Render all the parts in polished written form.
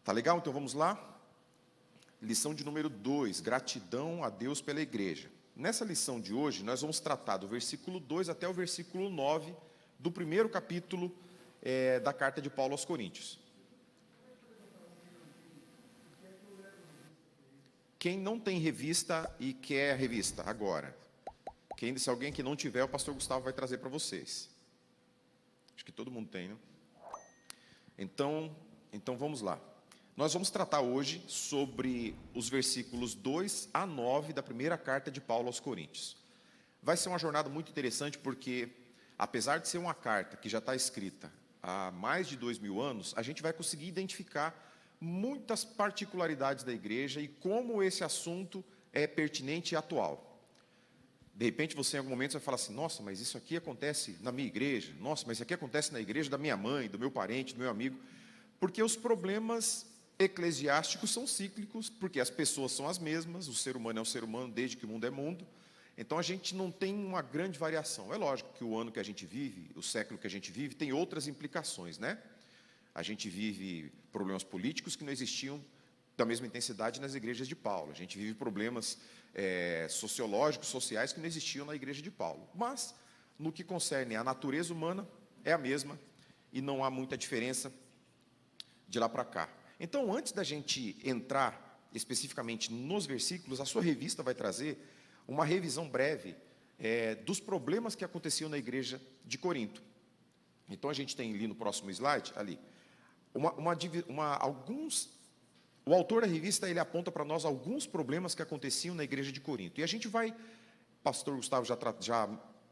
Tá legal? Então vamos lá? Lição de número 2, gratidão a Deus pela igreja. Nessa lição de hoje, nós vamos tratar do versículo 2 até o versículo 9 do primeiro capítulo da carta de Paulo aos Coríntios. Quem não tem revista e quer revista agora? Se alguém que não tiver, o pastor Gustavo vai trazer para vocês. Acho que todo mundo tem, né? Então vamos lá. Nós vamos tratar hoje sobre os versículos 2 a 9 da primeira carta de Paulo aos Coríntios. Vai ser uma jornada muito interessante porque, apesar de ser uma carta que já está escrita há mais de 2000 anos, a gente vai conseguir identificar muitas particularidades da igreja e como esse assunto é pertinente e atual. De repente você em algum momento vai falar assim, nossa, mas isso aqui acontece na minha igreja, nossa, mas isso aqui acontece na igreja da minha mãe, do meu parente, do meu amigo, porque os problemas eclesiásticos são cíclicos, porque as pessoas são as mesmas, o ser humano é um ser humano desde que o mundo é mundo, então a gente não tem uma grande variação. É lógico que o ano que a gente vive, o século que a gente vive, tem outras implicações, né? A gente vive problemas políticos que não existiam da mesma intensidade nas igrejas de Paulo. A gente vive problemas sociológicos, sociais, que não existiam na igreja de Paulo. Mas, no que concerne à natureza humana, é a mesma e não há muita diferença de lá para cá. Então, antes da gente entrar especificamente nos versículos, a sua revista vai trazer uma revisão breve dos problemas que aconteciam na igreja de Corinto. Então, a gente tem ali no próximo slide, ali, o autor da revista, ele aponta para nós alguns problemas que aconteciam na igreja de Corinto. E a gente vai, pastor Gustavo já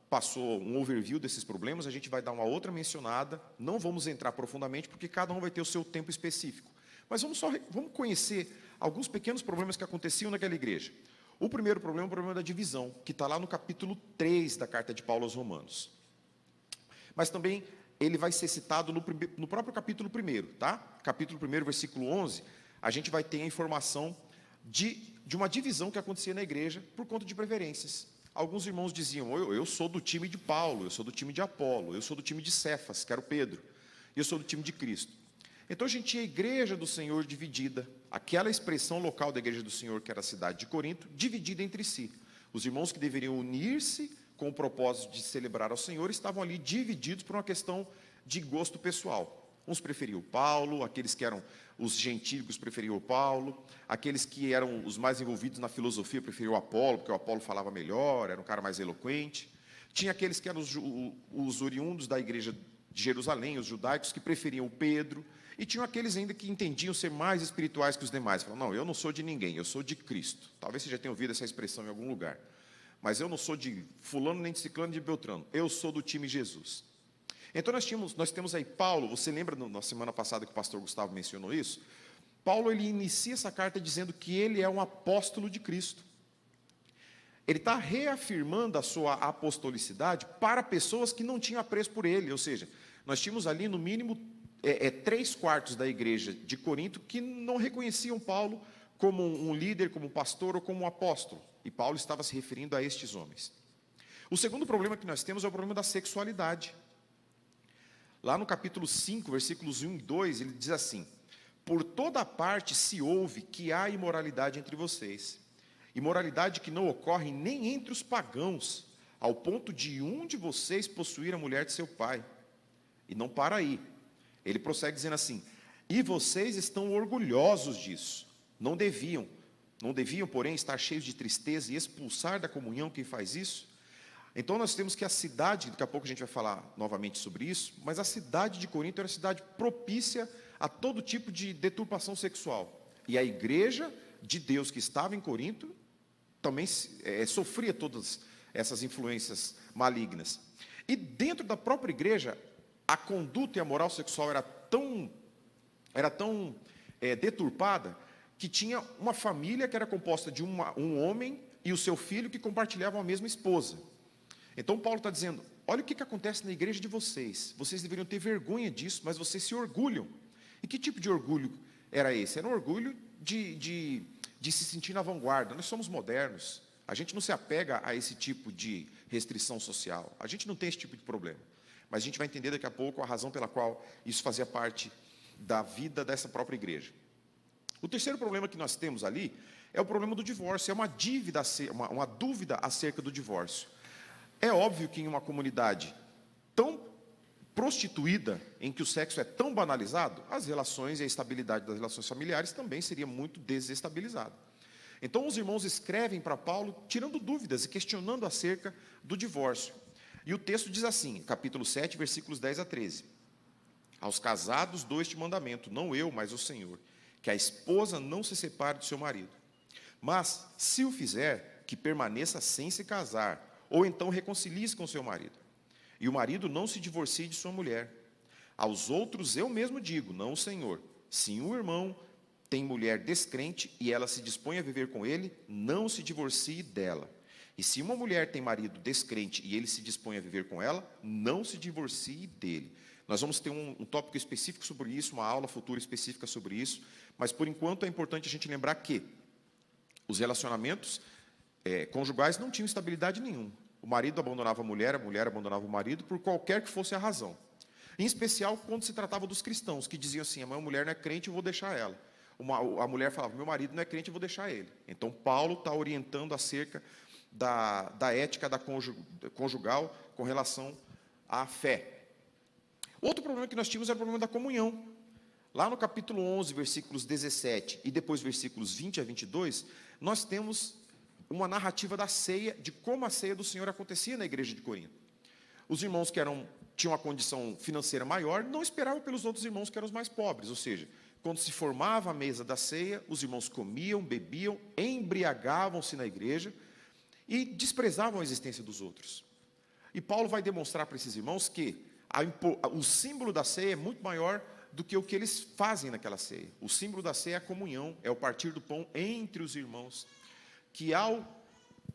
passou um overview desses problemas, a gente vai dar uma outra mencionada, não vamos entrar profundamente, porque cada um vai ter o seu tempo específico. Mas vamos conhecer alguns pequenos problemas que aconteciam naquela igreja. O primeiro problema é o problema da divisão, que está lá no capítulo 3 da carta de Paulo aos Romanos. Mas também ele vai ser citado no próprio capítulo 1, tá? Capítulo 1, versículo 11, a gente vai ter a informação de uma divisão que acontecia na igreja por conta de preferências. Alguns irmãos diziam, eu sou do time de Paulo, eu sou do time de Apolo, eu sou do time de Cefas, que era o Pedro, e eu sou do time de Cristo. Então a gente tinha a igreja do Senhor dividida, aquela expressão local da igreja do Senhor, que era a cidade de Corinto, dividida entre si. Os irmãos que deveriam unir-se com o propósito de celebrar ao Senhor, estavam ali divididos por uma questão de gosto pessoal. Uns preferiam Paulo, aqueles que eram os gentílicos preferiam Paulo, aqueles que eram os mais envolvidos na filosofia preferiam Apolo, porque o Apolo falava melhor, era um cara mais eloquente. Tinha aqueles que eram os oriundos da igreja de Jerusalém, os judaicos, que preferiam Pedro, e tinham aqueles ainda que entendiam ser mais espirituais que os demais. Falavam, não, eu não sou de ninguém, eu sou de Cristo. Talvez você já tenha ouvido essa expressão em algum lugar. Mas eu não sou de fulano, nem de ciclano, nem de beltrano. Eu sou do time Jesus. Então nós temos aí Paulo, você lembra na semana passada que o pastor Gustavo mencionou isso? Paulo, ele inicia essa carta dizendo que ele é um apóstolo de Cristo. Ele está reafirmando a sua apostolicidade para pessoas que não tinham apreço por ele. Ou seja, nós tínhamos ali no mínimo 3/4 da igreja de Corinto que não reconheciam Paulo como um líder, como um pastor ou como um apóstolo. E Paulo estava se referindo a estes homens. O segundo problema que nós temos é o problema da sexualidade. Lá no capítulo 5, versículos 1 e 2, ele diz assim, por toda parte se ouve que há imoralidade entre vocês, imoralidade que não ocorre nem entre os pagãos, ao ponto de um de vocês possuir a mulher de seu pai. E não para aí. Ele prossegue dizendo assim, e vocês estão orgulhosos disso, não deviam, porém, estar cheios de tristeza e expulsar da comunhão quem faz isso? Então nós temos que a cidade, daqui a pouco a gente vai falar novamente sobre isso, mas a cidade de Corinto era uma cidade propícia a todo tipo de deturpação sexual. E a igreja de Deus que estava em Corinto também sofria todas essas influências malignas. E dentro da própria igreja, a conduta e a moral sexual era tão deturpada, que tinha uma família que era composta de um homem e o seu filho que compartilhavam a mesma esposa. Então Paulo está dizendo, olha o que acontece na igreja de vocês. Vocês deveriam ter vergonha disso, mas vocês se orgulham. E que tipo de orgulho era esse? Era um orgulho de se sentir na vanguarda. Nós somos modernos. A gente não se apega a esse tipo de restrição social. A gente não tem esse tipo de problema. Mas a gente vai entender daqui a pouco a razão pela qual isso fazia parte da vida dessa própria igreja. O terceiro problema que nós temos ali é o problema do divórcio, é uma dívida, uma dúvida acerca do divórcio. É óbvio que em uma comunidade tão prostituída, em que o sexo é tão banalizado, as relações e a estabilidade das relações familiares também seria muito desestabilizada. Então, os irmãos escrevem para Paulo, tirando dúvidas e questionando acerca do divórcio. E o texto diz assim, capítulo 7, versículos 10 a 13. Aos casados dou este mandamento, não eu, mas o Senhor, que a esposa não se separe do seu marido. Mas, se o fizer, que permaneça sem se casar, ou então reconcilie-se com seu marido. E o marido não se divorcie de sua mulher. Aos outros eu mesmo digo, não o Senhor. Se um irmão tem mulher descrente e ela se dispõe a viver com ele, não se divorcie dela. E se uma mulher tem marido descrente e ele se dispõe a viver com ela, não se divorcie dele. Nós vamos ter um tópico específico sobre isso, uma aula futura específica sobre isso, mas por enquanto é importante a gente lembrar que os relacionamentos conjugais não tinham estabilidade nenhuma. O marido abandonava a mulher abandonava o marido, por qualquer que fosse a razão. Em especial quando se tratava dos cristãos, que diziam assim, a minha mulher não é crente, eu vou deixar ela. A mulher falava, meu marido não é crente, eu vou deixar ele. Então, Paulo está orientando acerca da ética conjugal com relação à fé. Outro problema que nós tínhamos era o problema da comunhão. Lá no capítulo 11, versículos 17 e depois versículos 20 a 22, nós temos uma narrativa da ceia, de como a ceia do Senhor acontecia na igreja de Corinto. Os irmãos que tinham uma condição financeira maior não esperavam pelos outros irmãos que eram os mais pobres, ou seja, quando se formava a mesa da ceia, os irmãos comiam, bebiam, embriagavam-se na igreja e desprezavam a existência dos outros. E Paulo vai demonstrar para esses irmãos que o símbolo da ceia é muito maior do que o que eles fazem naquela ceia. O símbolo da ceia é a comunhão, é o partir do pão entre os irmãos, que ao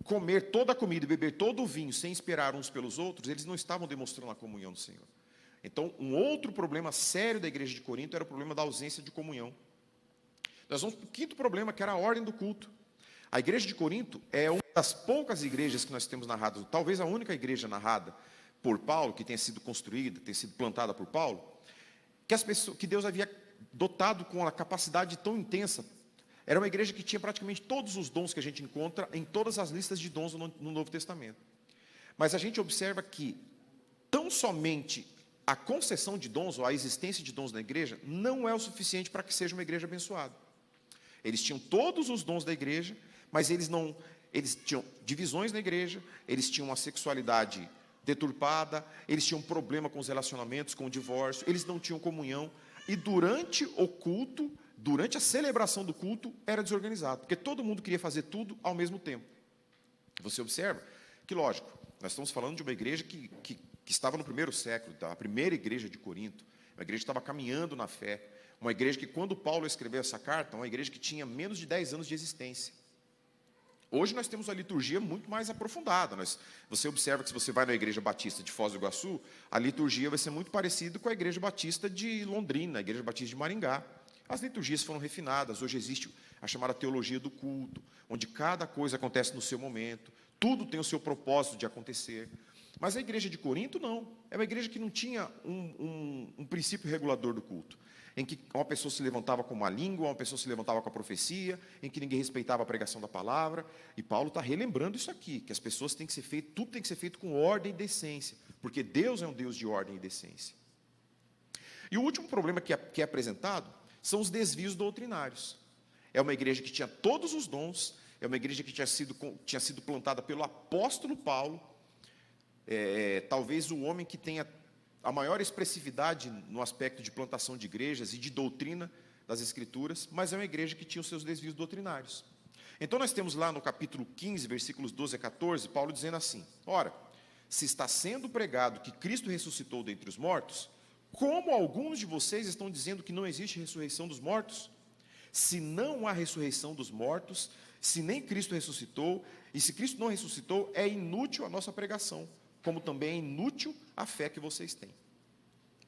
comer toda a comida e beber todo o vinho sem esperar uns pelos outros, eles não estavam demonstrando a comunhão do Senhor. Então, um outro problema sério da igreja de Corinto era o problema da ausência de comunhão. Nós vamos para o quinto problema, que era a ordem do culto. A igreja de Corinto é uma das poucas igrejas que nós temos narrado, talvez a única igreja narrada por Paulo, que tenha sido construída, tenha sido plantada por Paulo, que Deus havia dotado com a capacidade tão intensa. Era uma igreja que tinha praticamente todos os dons que a gente encontra em todas as listas de dons no Novo Testamento. Mas a gente observa que tão somente a concessão de dons, ou a existência de dons na igreja, não é o suficiente para que seja uma igreja abençoada. Eles tinham todos os dons da igreja, mas eles tinham divisões na igreja, eles tinham uma sexualidade deturpada, eles tinham problema com os relacionamentos, com o divórcio, eles não tinham comunhão, e durante o culto, durante a celebração do culto, era desorganizado, porque todo mundo queria fazer tudo ao mesmo tempo. Você observa que, lógico, nós estamos falando de uma igreja que estava no primeiro século, a primeira igreja de Corinto, uma igreja que estava caminhando na fé, uma igreja que, quando Paulo escreveu essa carta, uma igreja que tinha menos de 10 anos de existência. Hoje nós temos uma liturgia muito mais aprofundada. Você observa que, se você vai na igreja batista de Foz do Iguaçu, a liturgia vai ser muito parecida com a igreja batista de Londrina, a igreja batista de Maringá. As liturgias foram refinadas, hoje existe a chamada teologia do culto, onde cada coisa acontece no seu momento, tudo tem o seu propósito de acontecer. Mas a igreja de Corinto não, é uma igreja que não tinha um princípio regulador do culto, em que uma pessoa se levantava com uma língua, uma pessoa se levantava com a profecia, em que ninguém respeitava a pregação da palavra, e Paulo está relembrando isso aqui, que as pessoas têm que ser feito, tudo tem que ser feito com ordem e decência, porque Deus é um Deus de ordem e decência. E o último problema que é apresentado são os desvios doutrinários. É uma igreja que tinha todos os dons, é uma igreja que tinha sido plantada pelo apóstolo Paulo, talvez o homem que tenha a maior expressividade no aspecto de plantação de igrejas e de doutrina das Escrituras, mas é uma igreja que tinha os seus desvios doutrinários. Então nós temos lá no capítulo 15, versículos 12 a 14, Paulo dizendo assim, ora, se está sendo pregado que Cristo ressuscitou dentre os mortos, como alguns de vocês estão dizendo que não existe ressurreição dos mortos? Se não há ressurreição dos mortos, se nem Cristo ressuscitou, e se Cristo não ressuscitou, é inútil a nossa pregação, como também é inútil a fé que vocês têm.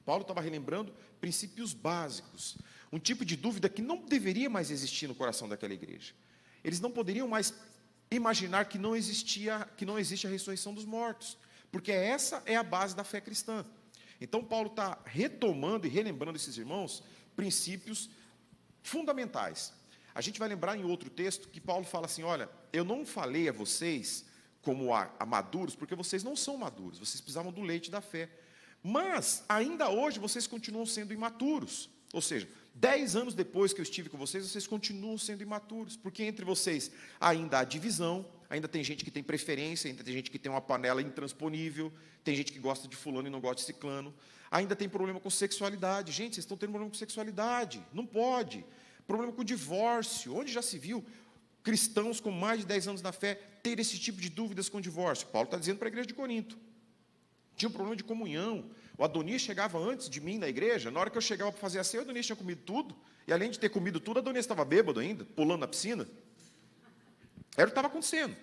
Paulo estava relembrando princípios básicos, um tipo de dúvida que não deveria mais existir no coração daquela igreja. Eles não poderiam mais imaginar que não existe a ressurreição dos mortos, porque essa é a base da fé cristã. Então Paulo está retomando e relembrando esses irmãos princípios fundamentais. A gente vai lembrar em outro texto que Paulo fala assim, olha, eu não falei a vocês como a maduros, porque vocês não são maduros, vocês precisavam do leite da fé. Mas, ainda hoje, vocês continuam sendo imaturos. Ou seja, 10 anos depois que eu estive com vocês, vocês continuam sendo imaturos, porque entre vocês ainda há divisão, ainda tem gente que tem preferência, ainda tem gente que tem uma panela intransponível, tem gente que gosta de fulano e não gosta de ciclano, ainda tem problema com sexualidade. Gente, vocês estão tendo problema com sexualidade, não pode. Problema com divórcio, onde já se viu cristãos com mais de 10 anos na fé ter esse tipo de dúvidas com divórcio? Paulo está dizendo para a igreja de Corinto. Tinha um problema de comunhão. O Adonias chegava antes de mim na igreja. Na hora que eu chegava para fazer a ceia, o Adonias tinha comido tudo. E além de ter comido tudo, o Adonias estava bêbado ainda, pulando na piscina. Era o que estava acontecendo.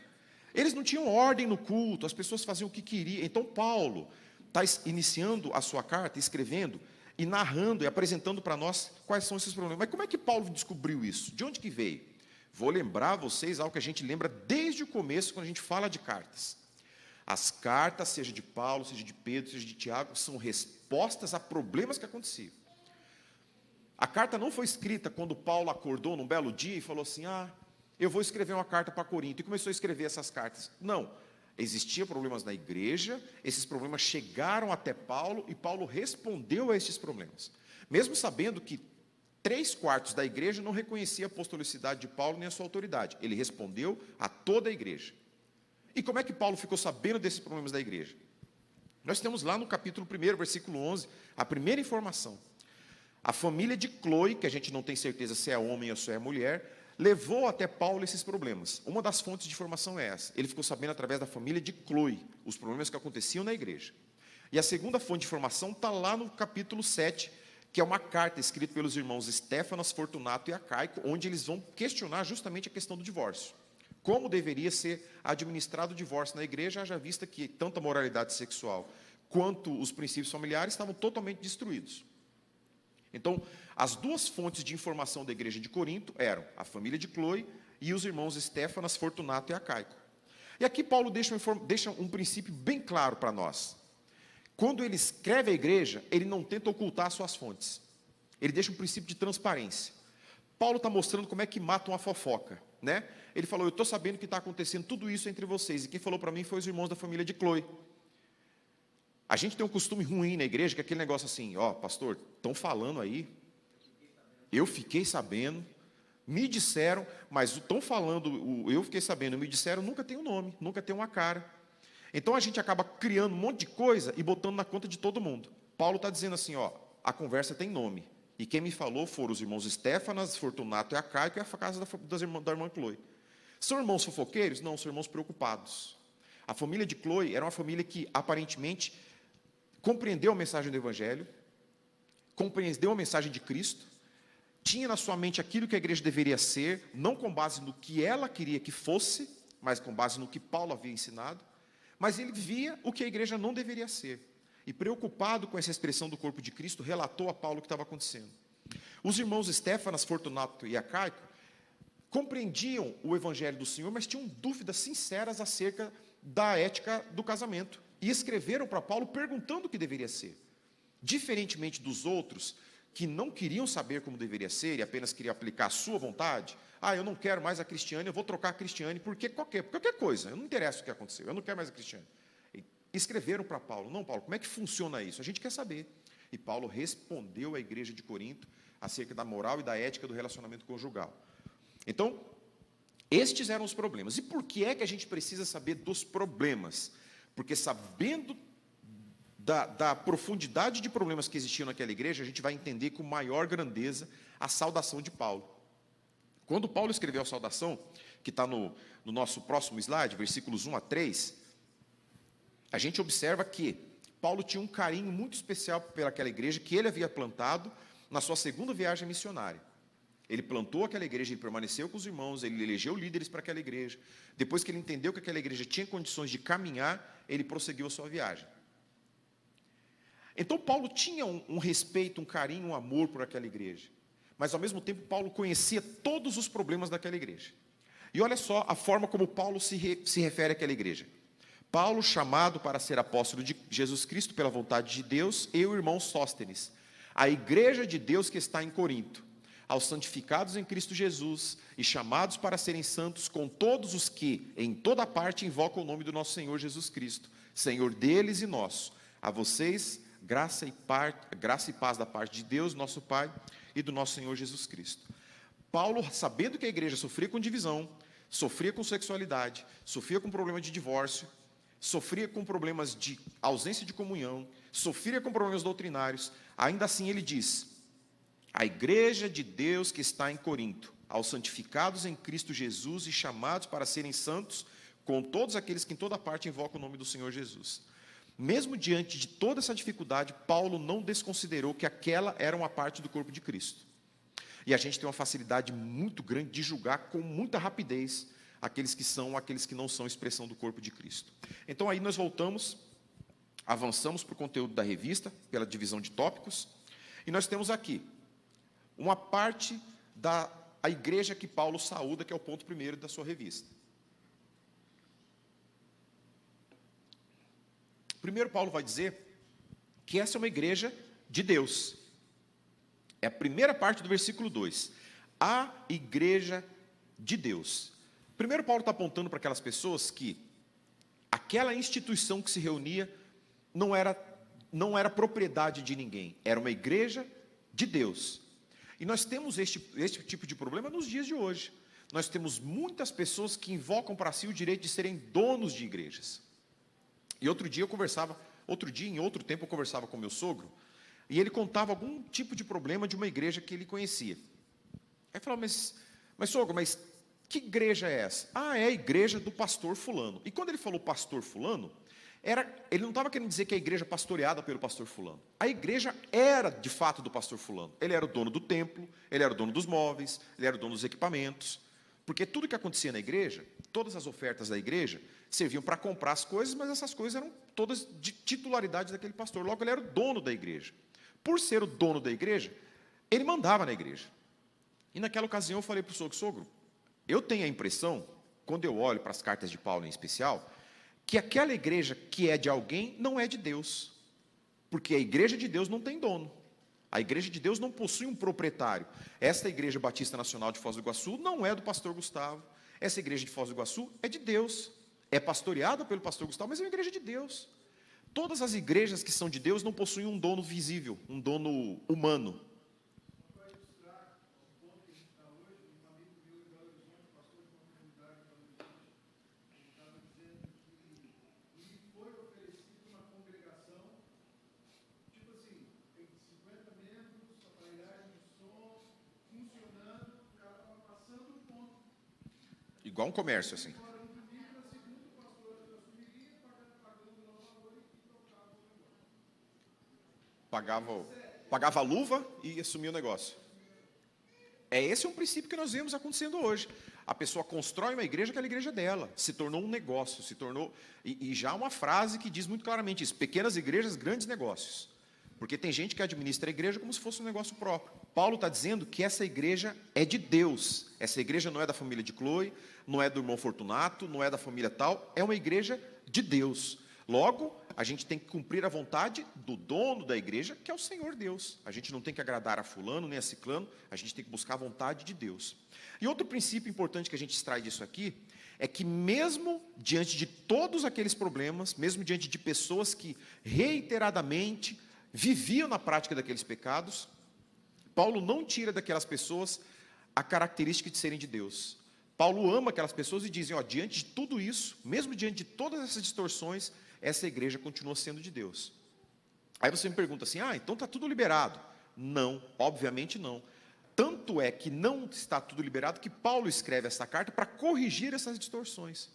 Eles não tinham ordem no culto, as pessoas faziam o que queriam. Então, Paulo está iniciando a sua carta, escrevendo e narrando e apresentando para nós quais são esses problemas. Mas como é que Paulo descobriu isso? De onde que veio? Vou lembrar a vocês algo que a gente lembra desde o começo, quando a gente fala de cartas. As cartas, seja de Paulo, seja de Pedro, seja de Tiago, são respostas a problemas que aconteciam. A carta não foi escrita quando Paulo acordou num belo dia e falou assim, eu vou escrever uma carta para Corinto, e começou a escrever essas cartas. Não, existiam problemas na igreja, esses problemas chegaram até Paulo, e Paulo respondeu a esses problemas. Mesmo sabendo que 3/4 da igreja não reconhecia a apostolicidade de Paulo nem a sua autoridade. Ele respondeu a toda a igreja. E como é que Paulo ficou sabendo desses problemas da igreja? Nós temos lá no capítulo 1, versículo 11, a primeira informação. A família de Cloe, que a gente não tem certeza se é homem ou se é mulher, levou até Paulo esses problemas. Uma das fontes de informação é essa. Ele ficou sabendo através da família de Cloe, os problemas que aconteciam na igreja. E a segunda fonte de informação está lá no capítulo 7, que é uma carta escrita pelos irmãos Estéfanas, Fortunato e Acaico, onde eles vão questionar justamente a questão do divórcio. Como deveria ser administrado o divórcio na igreja, haja vista que tanto a moralidade sexual quanto os princípios familiares estavam totalmente destruídos. Então, as duas fontes de informação da igreja de Corinto eram a família de Cloe e os irmãos Estéfanas, Fortunato e Acaico. E aqui Paulo deixa um princípio bem claro para nós. Quando ele escreve a igreja, ele não tenta ocultar suas fontes. Ele deixa um princípio de transparência. Paulo está mostrando como é que mata uma fofoca, né? Ele falou, eu estou sabendo que está acontecendo tudo isso entre vocês, e quem falou para mim foi os irmãos da família de Cloe. A gente tem um costume ruim na igreja, que é aquele negócio assim, pastor, estão falando aí, eu fiquei sabendo, me disseram, mas estão falando, eu fiquei sabendo, me disseram, nunca tem um nome, nunca tem uma cara. Então a gente acaba criando um monte de coisa e botando na conta de todo mundo. Paulo está dizendo assim, a conversa tem nome. E quem me falou foram os irmãos Estéfanas, Fortunato e Acaico e a casa da irmã Cloe. São irmãos fofoqueiros? Não, são irmãos preocupados. A família de Cloe era uma família que, aparentemente, compreendeu a mensagem do Evangelho, compreendeu a mensagem de Cristo, tinha na sua mente aquilo que a igreja deveria ser, não com base no que ela queria que fosse, mas com base no que Paulo havia ensinado, mas ele via o que a igreja não deveria ser. E preocupado com essa expressão do corpo de Cristo, relatou a Paulo o que estava acontecendo. Os irmãos Estéfanas, Fortunato e Acaico compreendiam o Evangelho do Senhor, mas tinham dúvidas sinceras acerca da ética do casamento. E escreveram para Paulo perguntando o que deveria ser. Diferentemente dos outros, que não queriam saber como deveria ser e apenas queriam aplicar a sua vontade, eu não quero mais a Cristiane, eu vou trocar a Cristiane por qualquer coisa, eu não interessa o que aconteceu, eu não quero mais a Cristiane. E escreveram para Paulo, não, Paulo, como é que funciona isso? A gente quer saber. E Paulo respondeu à igreja de Corinto acerca da moral e da ética do relacionamento conjugal. Então, estes eram os problemas. E por que é que a gente precisa saber dos problemas? Porque sabendo da profundidade de problemas que existiam naquela igreja, a gente vai entender com maior grandeza a saudação de Paulo. Quando Paulo escreveu a saudação, que está no nosso próximo slide, versículos 1 a 3, a gente observa que Paulo tinha um carinho muito especial pelaquela igreja que ele havia plantado na sua segunda viagem missionária. Ele plantou aquela igreja, ele permaneceu com os irmãos, ele elegeu líderes para aquela igreja. Depois que ele entendeu que aquela igreja tinha condições de caminhar, ele prosseguiu a sua viagem. Então, Paulo tinha um respeito, um carinho, um amor por aquela igreja. Mas, ao mesmo tempo, Paulo conhecia todos os problemas daquela igreja. E olha só a forma como Paulo se refere àquela igreja. Paulo, chamado para ser apóstolo de Jesus Cristo pela vontade de Deus, e o irmão Sóstenes, a igreja de Deus que está em Corinto. aos santificados em Cristo Jesus e chamados para serem santos com todos os que, em toda parte, invocam o nome do nosso Senhor Jesus Cristo, Senhor deles e nosso. A vocês, graça e paz da parte de Deus, nosso Pai, e do nosso Senhor Jesus Cristo. Paulo, sabendo que a igreja sofria com divisão, sofria com sexualidade, sofria com problema de divórcio, sofria com problemas de ausência de comunhão, sofria com problemas doutrinários, ainda assim ele diz: a igreja de Deus que está em Corinto, aos santificados em Cristo Jesus e chamados para serem santos, com todos aqueles que em toda parte invocam o nome do Senhor Jesus. Mesmo diante de toda essa dificuldade, Paulo não desconsiderou que aquela era uma parte do corpo de Cristo. E a gente tem uma facilidade muito grande de julgar com muita rapidez aqueles que não são expressão do corpo de Cristo. Então aí nós avançamos para o conteúdo da revista, pela divisão de tópicos, e nós temos aqui uma parte da igreja que Paulo saúda, que é o ponto primeiro da sua revista. Primeiro, Paulo vai dizer que essa é uma igreja de Deus. É a primeira parte do versículo 2. A igreja de Deus. Primeiro, Paulo está apontando para aquelas pessoas que aquela instituição que se reunia não era propriedade de ninguém. Era uma igreja de Deus. E nós temos este tipo de problema nos dias de hoje. Nós temos muitas pessoas que invocam para si o direito de serem donos de igrejas. E em outro tempo, eu conversava com meu sogro, e ele contava algum tipo de problema de uma igreja que ele conhecia. Aí eu falava, mas sogro, que igreja é essa? Ah, é a igreja do pastor fulano. E quando ele falou pastor fulano, ele não estava querendo dizer que é a igreja pastoreada pelo pastor fulano. A igreja era, de fato, do pastor fulano. Ele era o dono do templo, ele era o dono dos móveis, ele era o dono dos equipamentos. Porque tudo que acontecia na igreja, todas as ofertas da igreja, serviam para comprar as coisas, mas essas coisas eram todas de titularidade daquele pastor. Logo, ele era o dono da igreja. Por ser o dono da igreja, ele mandava na igreja. E naquela ocasião eu falei para o sogro, eu tenho a impressão, quando eu olho para as cartas de Paulo em especial, que aquela igreja que é de alguém não é de Deus. Porque a igreja de Deus não tem dono. A igreja de Deus não possui um proprietário. Esta igreja Batista Nacional de Foz do Iguaçu não é do pastor Gustavo. Essa igreja de Foz do Iguaçu é de Deus. É pastoreada pelo pastor Gustavo, mas é uma igreja de Deus. Todas as igrejas que são de Deus não possuem um dono visível, um dono humano. Igual um comércio, assim. Pagava a luva e assumia o negócio. Esse é um princípio que nós vemos acontecendo hoje. A pessoa constrói uma igreja, aquela igreja dela, se tornou um negócio, e já uma frase que diz muito claramente isso: pequenas igrejas, grandes negócios. Porque tem gente que administra a igreja como se fosse um negócio próprio. Paulo está dizendo que essa igreja é de Deus. Essa igreja não é da família de Chloe, não é do irmão Fortunato, não é da família tal, é uma igreja de Deus. Logo, a gente tem que cumprir a vontade do dono da igreja, que é o Senhor Deus. A gente não tem que agradar a fulano nem a ciclano, a gente tem que buscar a vontade de Deus. E outro princípio importante que a gente extrai disso aqui, é que mesmo diante de todos aqueles problemas, mesmo diante de pessoas que reiteradamente viviam na prática daqueles pecados, Paulo não tira daquelas pessoas a característica de serem de Deus. Paulo ama aquelas pessoas e diz, diante de tudo isso, mesmo diante de todas essas distorções, essa igreja continua sendo de Deus. Aí você me pergunta assim, então está tudo liberado. Não, obviamente não. Tanto é que não está tudo liberado que Paulo escreve essa carta para corrigir essas distorções.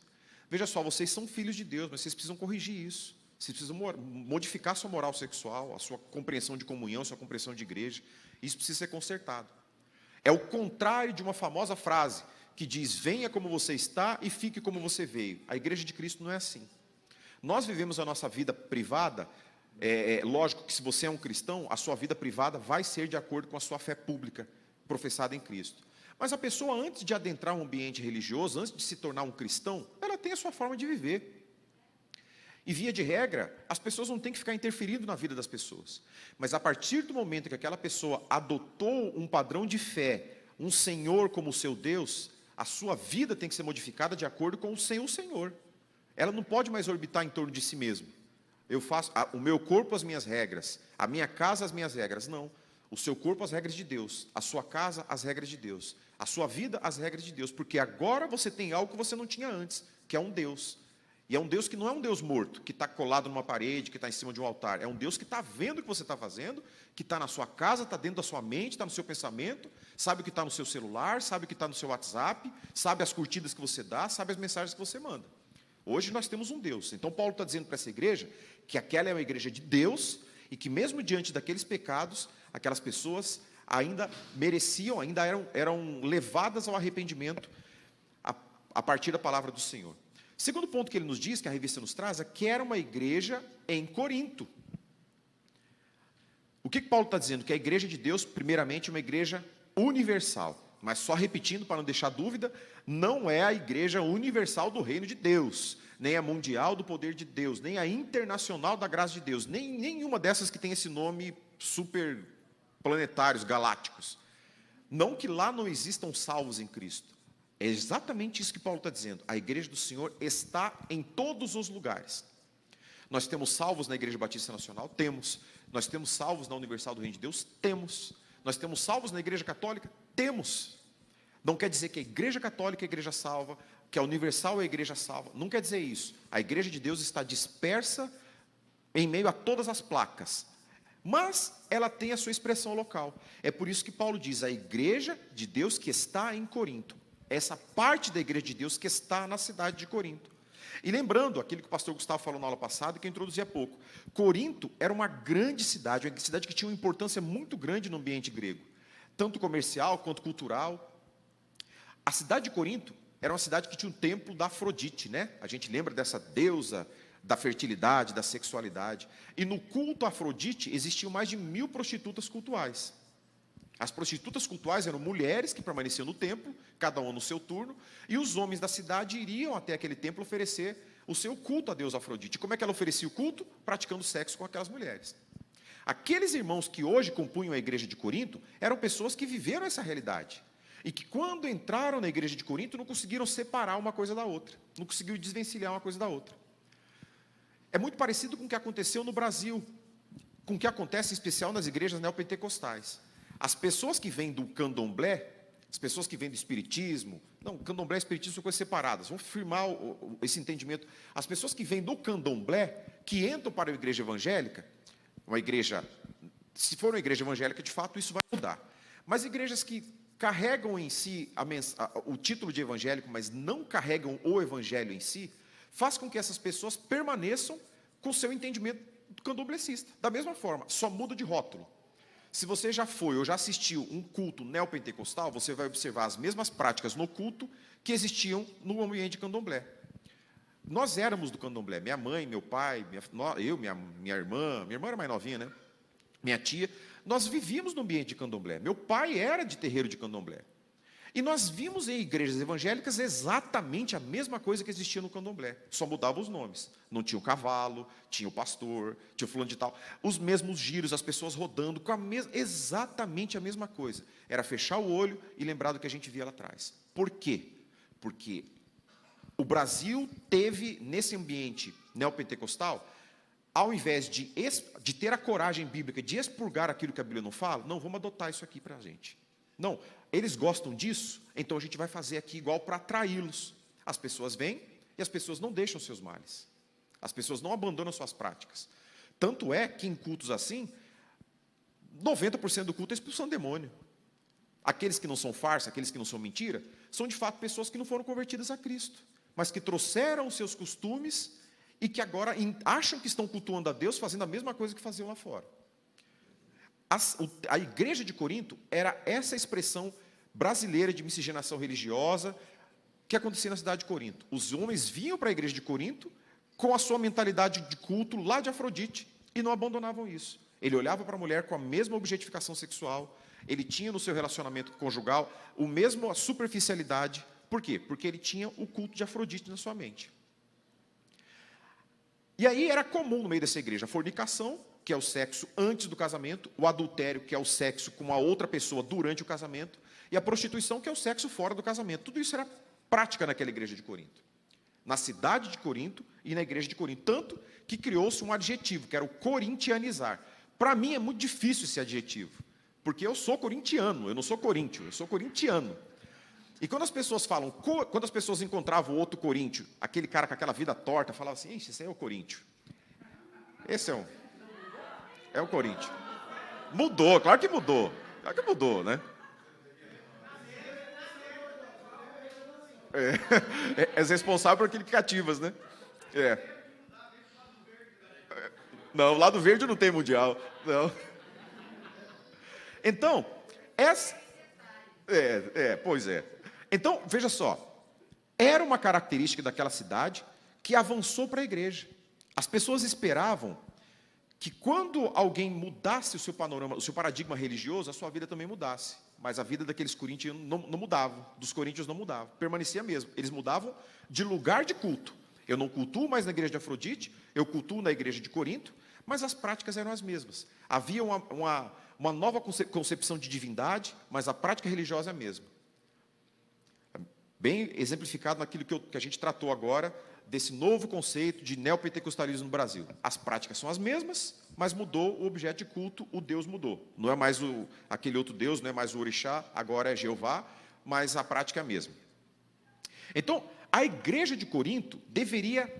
Veja só, vocês são filhos de Deus, mas vocês precisam corrigir isso. Vocês precisam modificar a sua moral sexual, a sua compreensão de comunhão, a sua compreensão de igreja. Isso precisa ser consertado. É o contrário de uma famosa frase que diz, venha como você está e fique como você veio. A igreja de Cristo não é assim. Nós vivemos a nossa vida privada, lógico que se você é um cristão, a sua vida privada vai ser de acordo com a sua fé pública, professada em Cristo. Mas a pessoa, antes de adentrar um ambiente religioso, antes de se tornar um cristão, ela tem a sua forma de viver. E, via de regra, as pessoas não têm que ficar interferindo na vida das pessoas. Mas, a partir do momento que aquela pessoa adotou um padrão de fé, um Senhor como seu Deus, a sua vida tem que ser modificada de acordo com o Senhor. Ela não pode mais orbitar em torno de si mesma. Eu faço o meu corpo as minhas regras, a minha casa as minhas regras. Não. O seu corpo as regras de Deus, a sua casa as regras de Deus, a sua vida as regras de Deus. Porque agora você tem algo que você não tinha antes, que é um Deus. E é um Deus que não é um Deus morto, que está colado numa parede, que está em cima de um altar. É um Deus que está vendo o que você está fazendo, que está na sua casa, está dentro da sua mente, está no seu pensamento, sabe o que está no seu celular, sabe o que está no seu WhatsApp, sabe as curtidas que você dá, sabe as mensagens que você manda. Hoje nós temos um Deus. Então Paulo está dizendo para essa igreja que aquela é uma igreja de Deus e que mesmo diante daqueles pecados, aquelas pessoas ainda mereciam, ainda eram levadas ao arrependimento a partir da palavra do Senhor. Segundo ponto que ele nos diz, que a revista nos traz, é que era uma igreja em Corinto. O que Paulo está dizendo? Que a igreja de Deus, primeiramente, é uma igreja universal. Mas só repetindo, para não deixar dúvida, não é a igreja universal do reino de Deus, nem a mundial do poder de Deus, nem a internacional da graça de Deus, nem nenhuma dessas que tem esse nome super planetários, galácticos. Não que lá não existam salvos em Cristo. É exatamente isso que Paulo está dizendo. A igreja do Senhor está em todos os lugares. Nós temos salvos na Igreja Batista Nacional? Temos. Nós temos salvos na Universal do Reino de Deus? Temos. Nós temos salvos na Igreja Católica? Temos. Não quer dizer que a Igreja Católica é a igreja salva, que a Universal é a igreja salva. Não quer dizer isso. A Igreja de Deus está dispersa em meio a todas as placas. Mas ela tem a sua expressão local. É por isso que Paulo diz, a Igreja de Deus que está em Corinto. Essa parte da igreja de Deus que está na cidade de Corinto. E lembrando aquilo que o pastor Gustavo falou na aula passada, que eu introduzi há pouco, Corinto era uma grande cidade, uma cidade que tinha uma importância muito grande no ambiente grego, tanto comercial quanto cultural. A cidade de Corinto era uma cidade que tinha um templo da Afrodite, né? A gente lembra dessa deusa da fertilidade, da sexualidade. E no culto a Afrodite existiam mais de 1000 prostitutas cultuais. As prostitutas cultuais eram mulheres que permaneciam no templo, cada uma no seu turno, e os homens da cidade iriam até aquele templo oferecer o seu culto a Deus Afrodite. E como é que ela oferecia o culto? Praticando sexo com aquelas mulheres. Aqueles irmãos que hoje compunham a igreja de Corinto eram pessoas que viveram essa realidade. E que quando entraram na igreja de Corinto não conseguiram separar uma coisa da outra. Não conseguiram desvencilhar uma coisa da outra. É muito parecido com o que aconteceu no Brasil, com o que acontece em especial nas igrejas neopentecostais. As pessoas que vêm do candomblé, as pessoas que vêm do espiritismo, não, candomblé e espiritismo são coisas separadas, vamos firmar esse entendimento. As pessoas que vêm do candomblé, que entram para a igreja evangélica, uma igreja, se for uma igreja evangélica, de fato, isso vai mudar. Mas igrejas que carregam em si o título de evangélico, mas não carregam o evangelho em si, faz com que essas pessoas permaneçam com o seu entendimento candomblecista. Da mesma forma, só muda de rótulo. Se você já foi ou já assistiu um culto neopentecostal, você vai observar as mesmas práticas no culto que existiam no ambiente de candomblé. Nós éramos do candomblé, minha mãe, meu pai, minha irmã era mais novinha, né? Minha tia, nós vivíamos no ambiente de candomblé. Meu pai era de terreiro de candomblé. E nós vimos em igrejas evangélicas exatamente a mesma coisa que existia no candomblé, só mudava os nomes. Não tinha o cavalo, tinha o pastor, tinha o fulano de tal. Os mesmos giros, as pessoas rodando, com exatamente a mesma coisa. Era fechar o olho e lembrar do que a gente via lá atrás. Por quê? Porque o Brasil teve, nesse ambiente neopentecostal, ao invés de ter a coragem bíblica de expurgar aquilo que a Bíblia não fala, não, vamos adotar isso aqui para a gente. Não, eles gostam disso, então a gente vai fazer aqui igual para atraí-los. As pessoas vêm e as pessoas não deixam seus males. As pessoas não abandonam suas práticas. Tanto é que em cultos assim, 90% do culto é expulsão do demônio. Aqueles que não são farsa, aqueles que não são mentira, são de fato pessoas que não foram convertidas a Cristo, mas que trouxeram os seus costumes e que agora acham que estão cultuando a Deus, fazendo a mesma coisa que faziam lá fora. A igreja de Corinto era essa expressão brasileira de miscigenação religiosa que acontecia na cidade de Corinto. Os homens vinham para a igreja de Corinto com a sua mentalidade de culto lá de Afrodite e não abandonavam isso. Ele olhava para a mulher com a mesma objetificação sexual, ele tinha no seu relacionamento conjugal a mesma superficialidade. Por quê? Porque ele tinha o culto de Afrodite na sua mente. E aí era comum no meio dessa igreja a fornicação, que é o sexo antes do casamento, o adultério, que é o sexo com uma outra pessoa durante o casamento, e a prostituição, que é o sexo fora do casamento. Tudo isso era prática naquela igreja de Corinto, na cidade de Corinto e na igreja de Corinto. Tanto que criou-se um adjetivo, que era o corintianizar. Para mim é muito difícil esse adjetivo, porque eu sou corintiano, eu não sou coríntio, eu sou corintiano. E quando as pessoas falam, quando as pessoas encontravam o outro coríntio, aquele cara com aquela vida torta, falavam assim, esse aí é o coríntio. Esse é o coríntio. Mudou, claro que mudou, né? É responsável por aquele que cativas, né? Não, o lado verde não tem mundial, não. Então, pois é. Então, veja só, era uma característica daquela cidade que avançou para a igreja. As pessoas esperavam que quando alguém mudasse o seu panorama, o seu paradigma religioso, a sua vida também mudasse. Mas a vida daqueles coríntios não mudava, dos coríntios não mudava, permanecia mesmo. Eles mudavam de lugar de culto. Eu não cultuo mais na igreja de Afrodite, eu cultuo na igreja de Corinto, mas as práticas eram as mesmas. Havia uma nova concepção de divindade, mas a prática religiosa é a mesma. Bem exemplificado naquilo que a gente tratou agora, desse novo conceito de neopentecostalismo no Brasil. As práticas são as mesmas, mas mudou o objeto de culto, o Deus mudou. Não é mais aquele outro Deus, não é mais o orixá, agora é Jeová, mas a prática é a mesma. Então, a igreja de Corinto deveria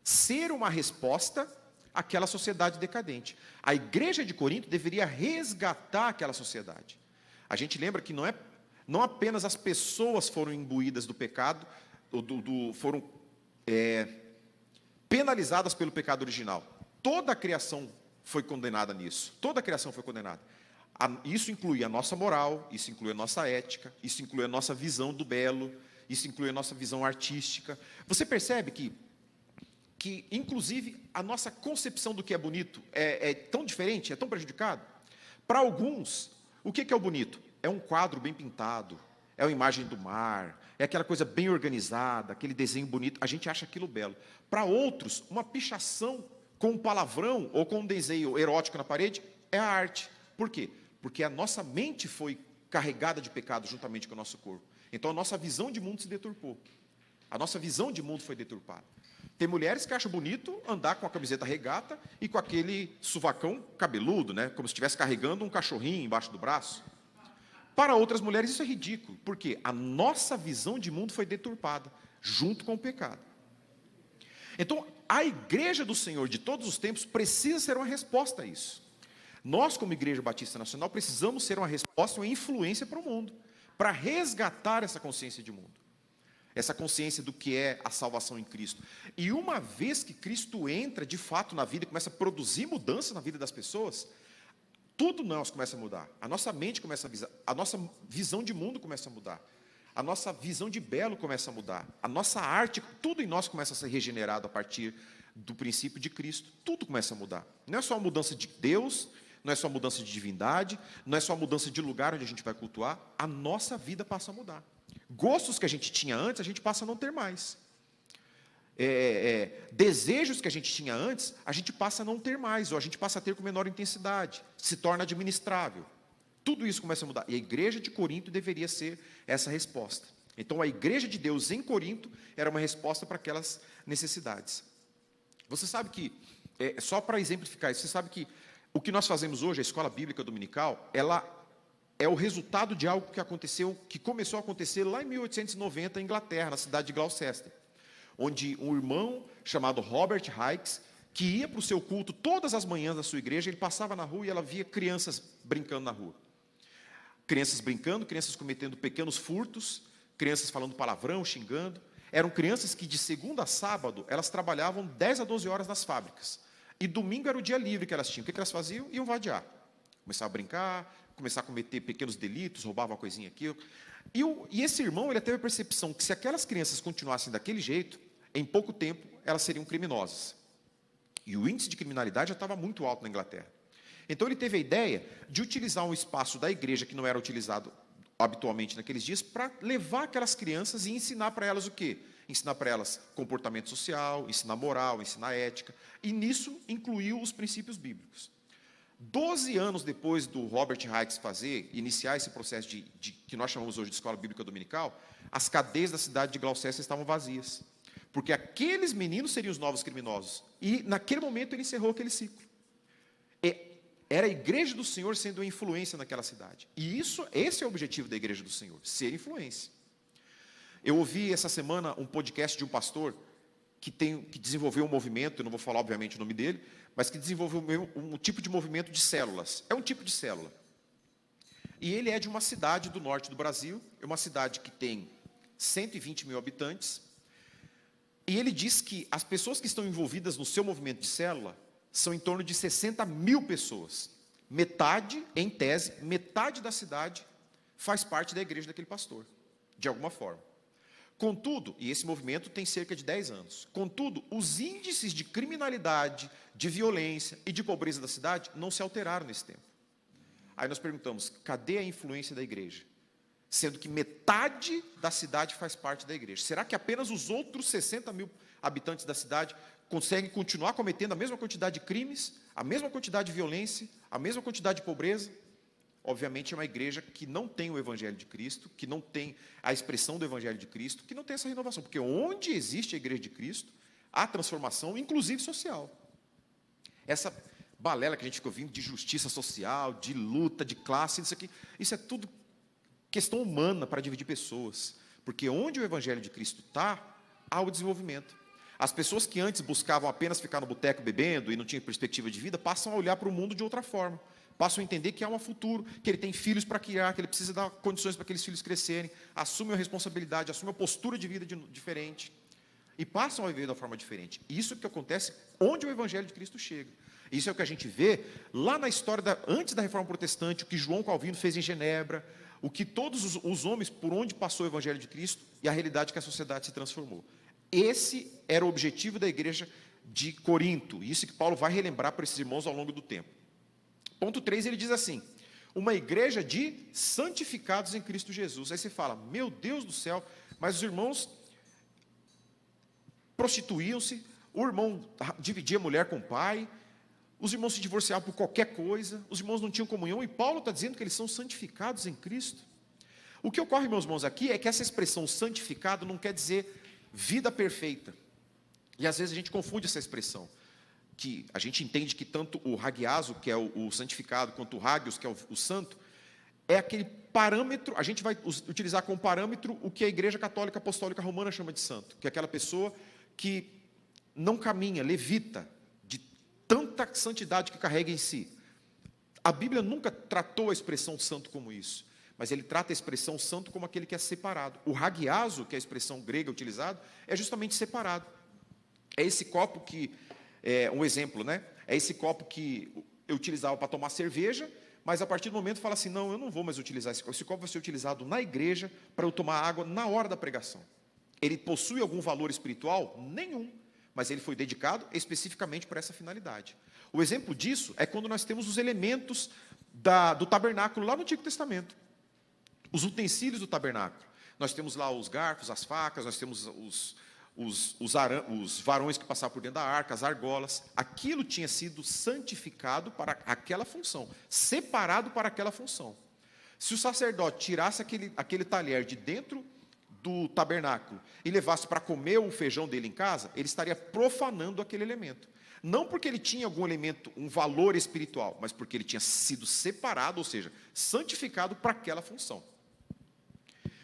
ser uma resposta àquela sociedade decadente. A igreja de Corinto deveria resgatar aquela sociedade. A gente lembra que não apenas as pessoas foram imbuídas do pecado, foram penalizadas pelo pecado original. Toda a criação foi condenada nisso. Toda a criação foi condenada. Isso inclui a nossa moral, isso inclui a nossa ética, isso inclui a nossa visão do belo, isso inclui a nossa visão artística. Você percebe que inclusive, a nossa concepção do que é bonito é tão diferente, é tão prejudicado? Para alguns, o que é o bonito? É um quadro bem pintado, é uma imagem do mar, é aquela coisa bem organizada, aquele desenho bonito, a gente acha aquilo belo. Para outros, uma pichação com um palavrão ou com um desenho erótico na parede é a arte. Por quê? Porque a nossa mente foi carregada de pecado juntamente com o nosso corpo. Então a nossa visão de mundo se deturpou. A nossa visão de mundo foi deturpada. Tem mulheres que acham bonito andar com a camiseta regata e com aquele sovacão cabeludo, né? Como se estivesse carregando um cachorrinho embaixo do braço. Para outras mulheres isso é ridículo, porque a nossa visão de mundo foi deturpada, junto com o pecado. Então, a igreja do Senhor de todos os tempos precisa ser uma resposta a isso. Nós, como Igreja Batista Nacional, precisamos ser uma resposta, uma influência para o mundo, para resgatar essa consciência de mundo, essa consciência do que é a salvação em Cristo. E uma vez que Cristo entra de fato na vida e começa a produzir mudança na vida das pessoas, tudo nós começa a mudar. A nossa mente começa a nossa visão de mundo começa a mudar. A nossa visão de belo começa a mudar. A nossa arte, tudo em nós começa a ser regenerado a partir do princípio de Cristo. Tudo começa a mudar. Não é só a mudança de Deus, não é só a mudança de divindade, não é só a mudança de lugar onde a gente vai cultuar. A nossa vida passa a mudar. Gostos que a gente tinha antes, a gente passa a não ter mais. Desejos que a gente tinha antes, a gente passa a não ter mais, ou a gente passa a ter com menor intensidade, se torna administrável. Tudo isso começa a mudar. E a igreja de Corinto deveria ser essa resposta. Então, a igreja de Deus em Corinto era uma resposta para aquelas necessidades. Você sabe que, só para exemplificar isso, você sabe que o que nós fazemos hoje, a escola bíblica dominical, ela é o resultado de algo que começou a acontecer lá em 1890, em Inglaterra, na cidade de Gloucester, onde um irmão chamado Robert Hikes, que ia para o seu culto todas as manhãs da sua igreja, ele passava na rua e ela via crianças brincando na rua. Crianças brincando, crianças cometendo pequenos furtos, crianças falando palavrão, xingando. Eram crianças que de segunda a sábado, elas trabalhavam 10 a 12 horas nas fábricas. E domingo era o dia livre que elas tinham. O que elas faziam? Iam vadiar. Começavam a brincar, começavam a cometer pequenos delitos, roubavam uma coisinha aqui. E esse irmão, ele teve a percepção que se aquelas crianças continuassem daquele jeito, em pouco tempo, elas seriam criminosas. E o índice de criminalidade já estava muito alto na Inglaterra. Então ele teve a ideia de utilizar um espaço da igreja que não era utilizado habitualmente naqueles dias para levar aquelas crianças e ensinar para elas o quê? ensinar para elas comportamento social, ensinar moral, ensinar ética, e nisso incluiu os princípios bíblicos. 12 anos depois do Robert Hikes iniciar esse processo que nós chamamos hoje de Escola Bíblica Dominical, as cadeias da cidade de Gloucester estavam vazias, porque aqueles meninos seriam os novos criminosos, e naquele momento ele encerrou aquele ciclo. Era a igreja do Senhor sendo uma influência naquela cidade, e esse é o objetivo da igreja do Senhor, ser influência. Eu ouvi essa semana um podcast de um pastor que desenvolveu um movimento, eu não vou falar obviamente o nome dele, mas que desenvolveu um tipo de movimento de células. É um tipo de célula. E ele é de uma cidade do norte do Brasil, é uma cidade que tem 120 mil habitantes, e ele diz que as pessoas que estão envolvidas no seu movimento de célula são em torno de 60 mil pessoas. Metade, em tese, metade da cidade faz parte da igreja daquele pastor, de alguma forma. Contudo, e esse movimento tem cerca de 10 anos, contudo, os índices de criminalidade, de violência e de pobreza da cidade não se alteraram nesse tempo. Aí nós perguntamos, cadê a influência da igreja? Sendo que metade da cidade faz parte da igreja. Será que apenas os outros 60 mil habitantes da cidade conseguem continuar cometendo a mesma quantidade de crimes, a mesma quantidade de violência, a mesma quantidade de pobreza? Obviamente é uma igreja que não tem o Evangelho de Cristo, que não tem a expressão do Evangelho de Cristo, que não tem essa renovação. Porque onde existe a igreja de Cristo, há transformação, inclusive social. Essa balela que a gente fica ouvindo de justiça social, de luta, de classe, isso é tudo questão humana para dividir pessoas. Porque onde o Evangelho de Cristo está, há o desenvolvimento. As pessoas que antes buscavam apenas ficar no boteco bebendo e não tinham perspectiva de vida, passam a olhar para o mundo de outra forma. Passam a entender que há um futuro, que ele tem filhos para criar, que ele precisa dar condições para aqueles filhos crescerem, assumem a responsabilidade, assumem a postura de vida diferente, e passam a viver de uma forma diferente. Isso é o que acontece onde o Evangelho de Cristo chega. Isso é o que a gente vê lá na história, antes da Reforma Protestante, o que João Calvino fez em Genebra, o que todos os homens, por onde passou o Evangelho de Cristo, e a realidade que a sociedade se transformou. Esse era o objetivo da igreja de Corinto, e isso que Paulo vai relembrar para esses irmãos ao longo do tempo. Ponto 3, ele diz assim, uma igreja de santificados em Cristo Jesus. Aí você fala, meu Deus do céu, mas os irmãos prostituíam-se, o irmão dividia a mulher com o pai, os irmãos se divorciavam por qualquer coisa, os irmãos não tinham comunhão, e Paulo está dizendo que eles são santificados em Cristo. O que ocorre, meus irmãos, aqui é que essa expressão santificado não quer dizer vida perfeita. E às vezes a gente confunde essa expressão. Que a gente entende que tanto o hagiaso, que é o santificado, quanto o hagios, que é o santo, é aquele parâmetro, a gente vai utilizar como parâmetro o que a Igreja Católica Apostólica Romana chama de santo, que é aquela pessoa que não caminha, levita, de tanta santidade que carrega em si. A Bíblia nunca tratou a expressão santo como isso, mas ele trata a expressão santo como aquele que é separado. O hagiaso, que é a expressão grega utilizada, é justamente separado. É esse copo que... um exemplo, né? É esse copo que eu utilizava para tomar cerveja, mas a partir do momento fala assim, não, eu não vou mais utilizar esse copo. Esse copo vai ser utilizado na igreja para eu tomar água na hora da pregação. Ele possui algum valor espiritual? Nenhum. Mas ele foi dedicado especificamente para essa finalidade. O exemplo disso é quando nós temos os elementos do tabernáculo lá no Antigo Testamento. Os utensílios do tabernáculo. Nós temos lá os garfos, as facas, nós temos os varões que passavam por dentro da arca, as argolas. Aquilo tinha sido santificado para aquela função, separado para aquela função. Se o sacerdote tirasse aquele talher de dentro do tabernáculo e levasse para comer o feijão dele em casa, ele estaria profanando aquele elemento. Não porque ele tinha algum elemento, um valor espiritual, mas porque ele tinha sido separado, ou seja, santificado para aquela função.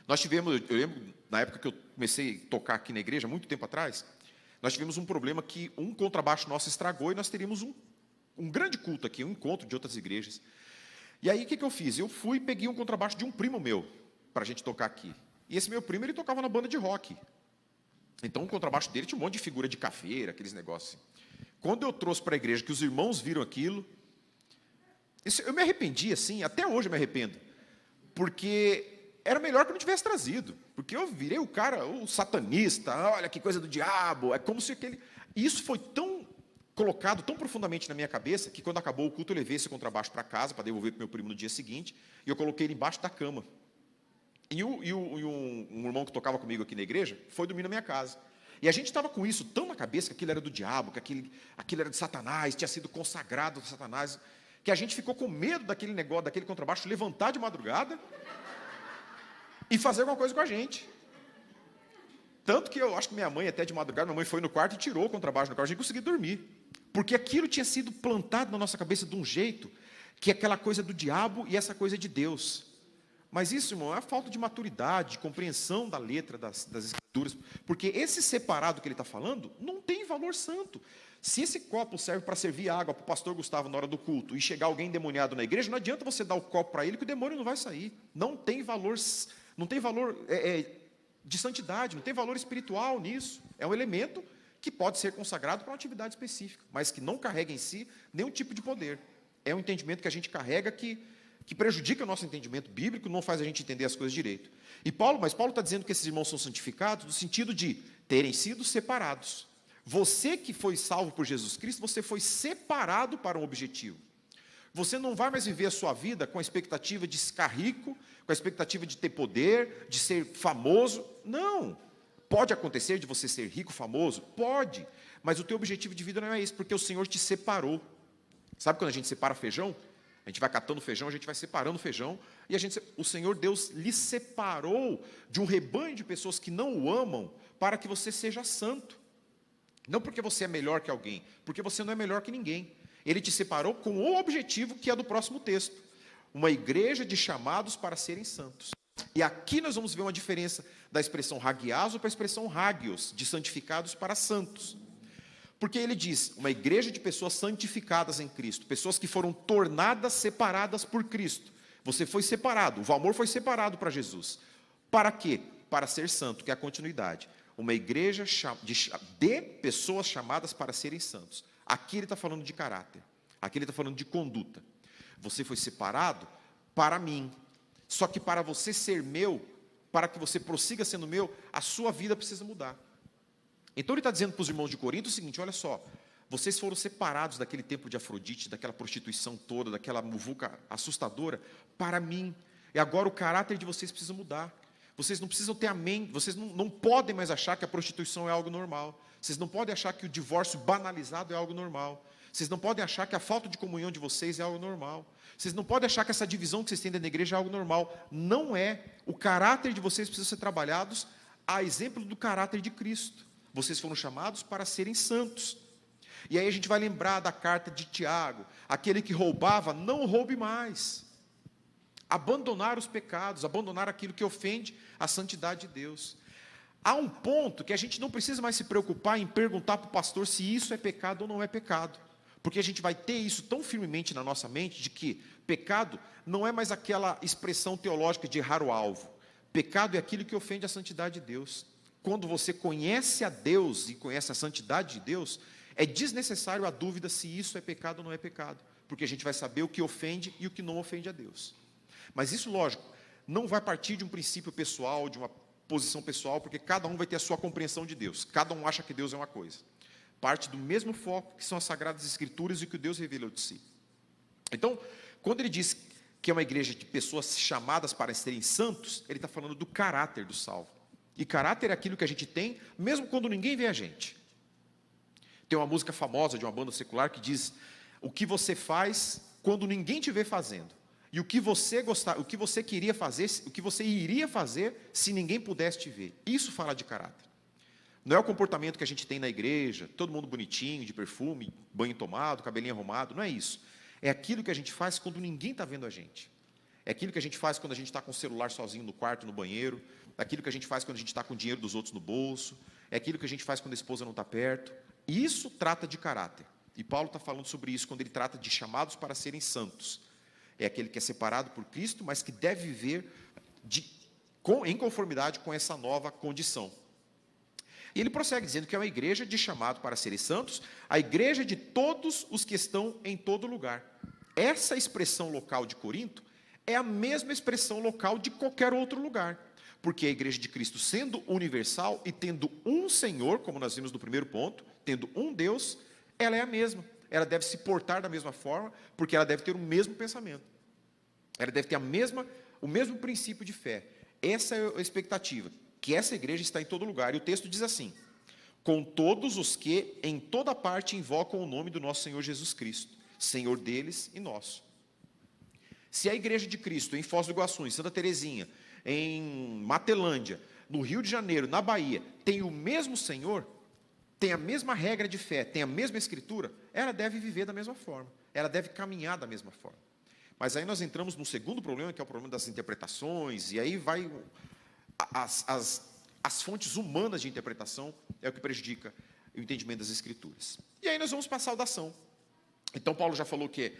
Nós tivemos, eu lembro, na época que eu comecei a tocar aqui na igreja, muito tempo atrás, nós tivemos um problema que um contrabaixo nosso estragou e nós teríamos um grande culto aqui, um encontro de outras igrejas. E aí, o que eu fiz? Eu fui e peguei um contrabaixo de um primo meu, para a gente tocar aqui. E esse meu primo, ele tocava na banda de rock. Então, o contrabaixo dele tinha um monte de figura de caveira, aqueles negócios. Quando eu trouxe para a igreja, que os irmãos viram aquilo, eu me arrependi, assim, até hoje eu me arrependo, porque era melhor que eu não tivesse trazido, porque eu virei o cara, o satanista, olha que coisa do diabo, é como se aquele... Isso foi tão colocado, tão profundamente na minha cabeça, que quando acabou o culto, eu levei esse contrabaixo para casa, para devolver para o meu primo no dia seguinte, e eu coloquei ele embaixo da cama. E um irmão que tocava comigo aqui na igreja foi dormir na minha casa. E a gente estava com isso tão na cabeça, que aquilo era do diabo, que aquilo era de Satanás, tinha sido consagrado a Satanás, que a gente ficou com medo daquele negócio, daquele contrabaixo, levantar de madrugada e fazer alguma coisa com a gente. Tanto que eu acho que minha mãe, até de madrugada, minha mãe foi no quarto e tirou o contrabaixo do quarto, a gente conseguiu dormir. Porque aquilo tinha sido plantado na nossa cabeça de um jeito, que é aquela coisa do diabo e essa coisa de Deus. Mas isso, irmão, é a falta de maturidade, de compreensão da letra das Escrituras. Porque esse separado que ele está falando não tem valor santo. Se esse copo serve para servir água para o pastor Gustavo na hora do culto e chegar alguém endemoniado na igreja, não adianta você dar o copo para ele que o demônio não vai sair. Não tem valor de santidade, não tem valor espiritual nisso. É um elemento que pode ser consagrado para uma atividade específica, mas que não carrega em si nenhum tipo de poder. É um entendimento que a gente carrega que prejudica o nosso entendimento bíblico, não faz a gente entender as coisas direito. Mas Paulo está dizendo que esses irmãos são santificados no sentido de terem sido separados. Você que foi salvo por Jesus Cristo, você foi separado para um objetivo. Você não vai mais viver a sua vida com a expectativa de ficar rico, com a expectativa de ter poder, de ser famoso. Não. Pode acontecer de você ser rico, famoso? Pode. Mas o teu objetivo de vida não é esse, porque o Senhor te separou. Sabe quando a gente separa feijão? A gente vai catando feijão, a gente vai separando feijão, e o Senhor Deus lhe separou de um rebanho de pessoas que não o amam, para que você seja santo. Não porque você é melhor que alguém, porque você não é melhor que ninguém. Ele te separou com o objetivo que é do próximo texto. Uma igreja de chamados para serem santos. E aqui nós vamos ver uma diferença da expressão hagiaso para a expressão hagios, de santificados para santos. Porque ele diz, uma igreja de pessoas santificadas em Cristo, pessoas que foram tornadas separadas por Cristo. Você foi separado, o Valmor foi separado para Jesus. Para quê? Para ser santo, que é a continuidade. Uma igreja de pessoas chamadas para serem santos. Aqui ele está falando de caráter, aqui ele está falando de conduta. Você foi separado para mim. Só que para você ser meu, para que você prossiga sendo meu, a sua vida precisa mudar. Então ele está dizendo para os irmãos de Corinto o seguinte, olha só, vocês foram separados daquele templo de Afrodite, daquela prostituição toda, daquela muvuca assustadora, para mim. E agora o caráter de vocês precisa mudar. Vocês não precisam ter a mente, vocês não podem mais achar que a prostituição é algo normal. Vocês não podem achar que o divórcio banalizado é algo normal. Vocês não podem achar que a falta de comunhão de vocês é algo normal. Vocês não podem achar que essa divisão que vocês têm na igreja é algo normal. Não é. O caráter de vocês precisa ser trabalhados a exemplo do caráter de Cristo. Vocês foram chamados para serem santos. E aí a gente vai lembrar da carta de Tiago. Aquele que roubava, não roube mais. Abandonar os pecados, abandonar aquilo que ofende a santidade de Deus. Há um ponto que a gente não precisa mais se preocupar em perguntar para o pastor se isso é pecado ou não é pecado. Porque a gente vai ter isso tão firmemente na nossa mente, de que pecado não é mais aquela expressão teológica de errar o alvo. Pecado é aquilo que ofende a santidade de Deus. Quando você conhece a Deus e conhece a santidade de Deus, é desnecessário a dúvida se isso é pecado ou não é pecado. Porque a gente vai saber o que ofende e o que não ofende a Deus. Mas isso, lógico, não vai partir de um princípio pessoal, de uma posição pessoal, porque cada um vai ter a sua compreensão de Deus. Cada um acha que Deus é uma coisa. Parte do mesmo foco que são as Sagradas Escrituras e o que Deus revelou de si. Então, quando ele diz que é uma igreja de pessoas chamadas para serem santos, ele está falando do caráter do salvo. E caráter é aquilo que a gente tem, mesmo quando ninguém vê a gente. Tem uma música famosa de uma banda secular que diz: o que você faz quando ninguém te vê fazendo. E o que você queria fazer, o que você iria fazer se ninguém pudesse te ver. Isso fala de caráter. Não é o comportamento que a gente tem na igreja, todo mundo bonitinho, de perfume, banho tomado, cabelinho arrumado, não é isso. É aquilo que a gente faz quando ninguém está vendo a gente. É aquilo que a gente faz quando a gente está com o celular sozinho no quarto, no banheiro. É aquilo que a gente faz quando a gente está com o dinheiro dos outros no bolso. É aquilo que a gente faz quando a esposa não está perto. Isso trata de caráter. E Paulo está falando sobre isso quando ele trata de chamados para serem santos. É aquele que é separado por Cristo, mas que deve viver em conformidade com essa nova condição. E ele prossegue dizendo que é uma igreja de chamado para serem santos, a igreja de todos os que estão em todo lugar. Essa expressão local de Corinto é a mesma expressão local de qualquer outro lugar. Porque a igreja de Cristo, sendo universal e tendo um Senhor, como nós vimos no primeiro ponto, tendo um Deus, ela é a mesma. Ela deve se portar da mesma forma, porque ela deve ter o mesmo pensamento. Ela deve ter o mesmo princípio de fé. essa é a expectativa, que essa igreja está em todo lugar. E o texto diz assim: com todos os que em toda parte invocam o nome do nosso Senhor Jesus Cristo, Senhor deles e nosso. Se a igreja de Cristo em Foz do Iguaçu, em Santa Terezinha, em Matelândia, no Rio de Janeiro, na Bahia, tem o mesmo Senhor, tem a mesma regra de fé, tem a mesma escritura, ela deve viver da mesma forma, ela deve caminhar da mesma forma. Mas aí nós entramos no segundo problema, que é o problema das interpretações, e aí vai as fontes humanas de interpretação, é o que prejudica o entendimento das escrituras. E aí nós vamos para a saudação. Então Paulo já falou que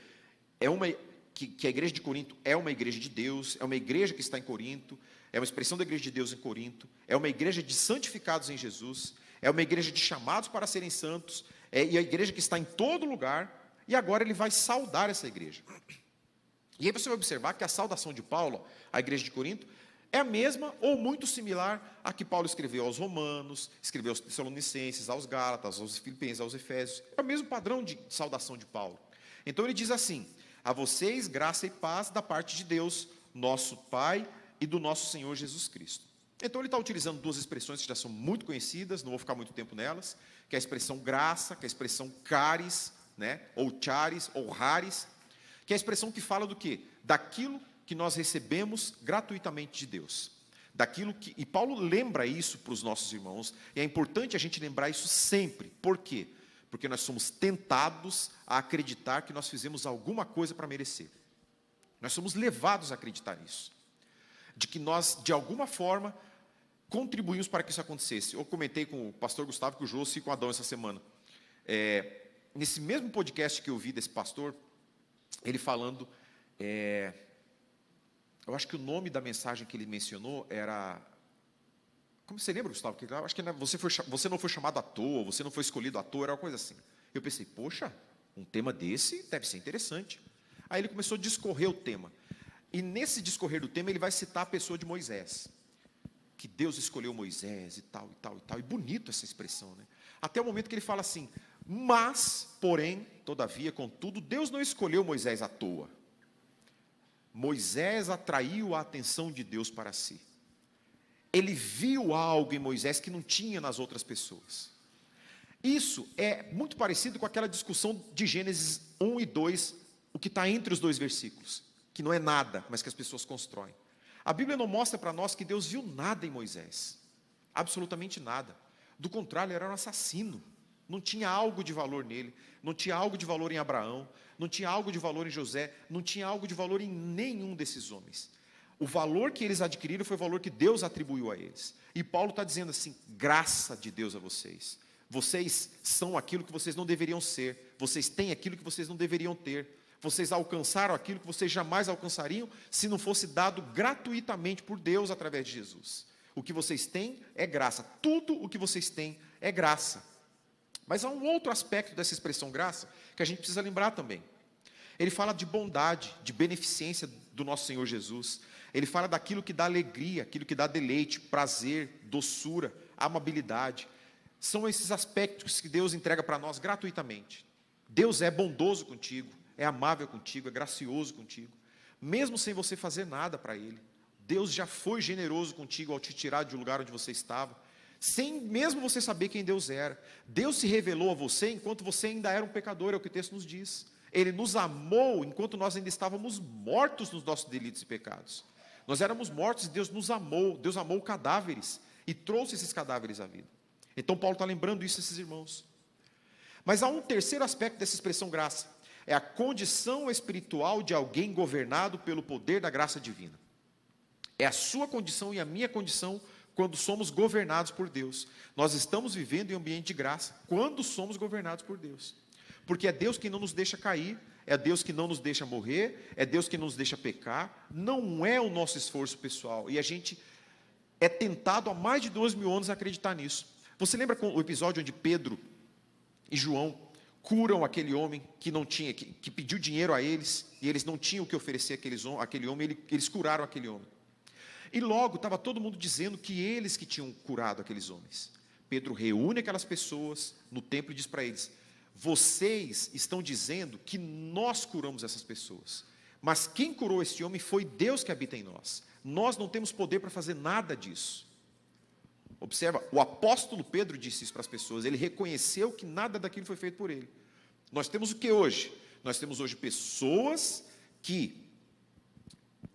a igreja de Corinto é uma igreja de Deus, é uma igreja que está em Corinto, é uma expressão da igreja de Deus em Corinto, é uma igreja de santificados em Jesus, é uma igreja de chamados para serem santos, e a igreja que está em todo lugar, e agora ele vai saudar essa igreja. E aí você vai observar que a saudação de Paulo à igreja de Corinto é a mesma ou muito similar à que Paulo escreveu aos Romanos, escreveu aos Tessalonicenses, aos Gálatas, aos Filipenses, aos Efésios. É o mesmo padrão de saudação de Paulo. Então ele diz assim: a vocês graça e paz da parte de Deus, nosso Pai, e do nosso Senhor Jesus Cristo. Então ele está utilizando duas expressões que já são muito conhecidas, não vou ficar muito tempo nelas, que é a expressão graça, que é a expressão caris, né, ou charis, ou raris, que é a expressão que fala do quê? Daquilo que nós recebemos gratuitamente de Deus. E Paulo lembra isso para os nossos irmãos, e é importante a gente lembrar isso sempre. Por quê? Porque nós somos tentados a acreditar que nós fizemos alguma coisa para merecer. Nós somos levados a acreditar nisso. De que nós, de alguma forma, contribuímos para que isso acontecesse. Eu comentei com o pastor Gustavo, com o José e com o Adão essa semana. Nesse mesmo podcast que eu vi desse pastor, ele falando... eu acho que o nome da mensagem que ele mencionou era... Como você lembra, Gustavo? Eu acho que você não foi chamado à toa, você não foi escolhido à toa, era uma coisa assim. Eu pensei, poxa, um tema desse deve ser interessante. Aí ele começou a discorrer o tema. E nesse discorrer do tema, ele vai citar a pessoa de Moisés. Que Deus escolheu Moisés e tal, e tal, e tal. E bonito essa expressão, né? Até o momento que ele fala assim: mas, porém, todavia, contudo, Deus não escolheu Moisés à toa. Moisés atraiu a atenção de Deus para si. Ele viu algo em Moisés que não tinha nas outras pessoas. Isso é muito parecido com aquela discussão de Gênesis 1 e 2, o que está entre os dois versículos, que não é nada, mas que as pessoas constroem. A Bíblia não mostra para nós que Deus viu nada em Moisés, absolutamente nada. Do contrário, ele era um assassino. Não tinha algo de valor nele, não tinha algo de valor em Abraão, não tinha algo de valor em José, não tinha algo de valor em nenhum desses homens. O valor que eles adquiriram foi o valor que Deus atribuiu a eles. E Paulo está dizendo assim: graça de Deus a vocês. Vocês são aquilo que vocês não deveriam ser. Vocês têm aquilo que vocês não deveriam ter. Vocês alcançaram aquilo que vocês jamais alcançariam se não fosse dado gratuitamente por Deus através de Jesus. O que vocês têm é graça. Tudo o que vocês têm é graça. Mas há um outro aspecto dessa expressão graça que a gente precisa lembrar também. Ele fala de bondade, de beneficência do nosso Senhor Jesus. Ele fala daquilo que dá alegria, aquilo que dá deleite, prazer, doçura, amabilidade. São esses aspectos que Deus entrega para nós gratuitamente. Deus é bondoso contigo, é amável contigo, é gracioso contigo. Mesmo sem você fazer nada para Ele. Deus já foi generoso contigo ao te tirar de um lugar onde você estava, sem mesmo você saber quem Deus era. Deus se revelou a você enquanto você ainda era um pecador, é o que o texto nos diz. Ele nos amou enquanto nós ainda estávamos mortos nos nossos delitos e pecados. Nós éramos mortos e Deus nos amou. Deus amou cadáveres e trouxe esses cadáveres à vida. Então Paulo está lembrando isso a esses irmãos. Mas há um terceiro aspecto dessa expressão graça. É a condição espiritual de alguém governado pelo poder da graça divina. É a sua condição e a minha condição quando somos governados por Deus. Nós estamos vivendo em um ambiente de graça quando somos governados por Deus. Porque é Deus que não nos deixa cair, é Deus que não nos deixa morrer, é Deus que não nos deixa pecar, não é o nosso esforço pessoal. E a gente é tentado há mais de 2.000 anos a acreditar nisso. Você lembra o episódio onde Pedro e João curam aquele homem que não tinha, que pediu dinheiro a eles, e eles não tinham o que oferecer àquele homem, eles curaram aquele homem. E logo estava todo mundo dizendo que eles que tinham curado aqueles homens. Pedro reúne aquelas pessoas no templo e diz para eles: vocês estão dizendo que nós curamos essas pessoas, mas quem curou esse homem foi Deus que habita em nós. Nós não temos poder para fazer nada disso. Observa, o apóstolo Pedro disse isso para as pessoas, ele reconheceu que nada daquilo foi feito por ele. Nós temos o que hoje? Nós temos hoje pessoas que,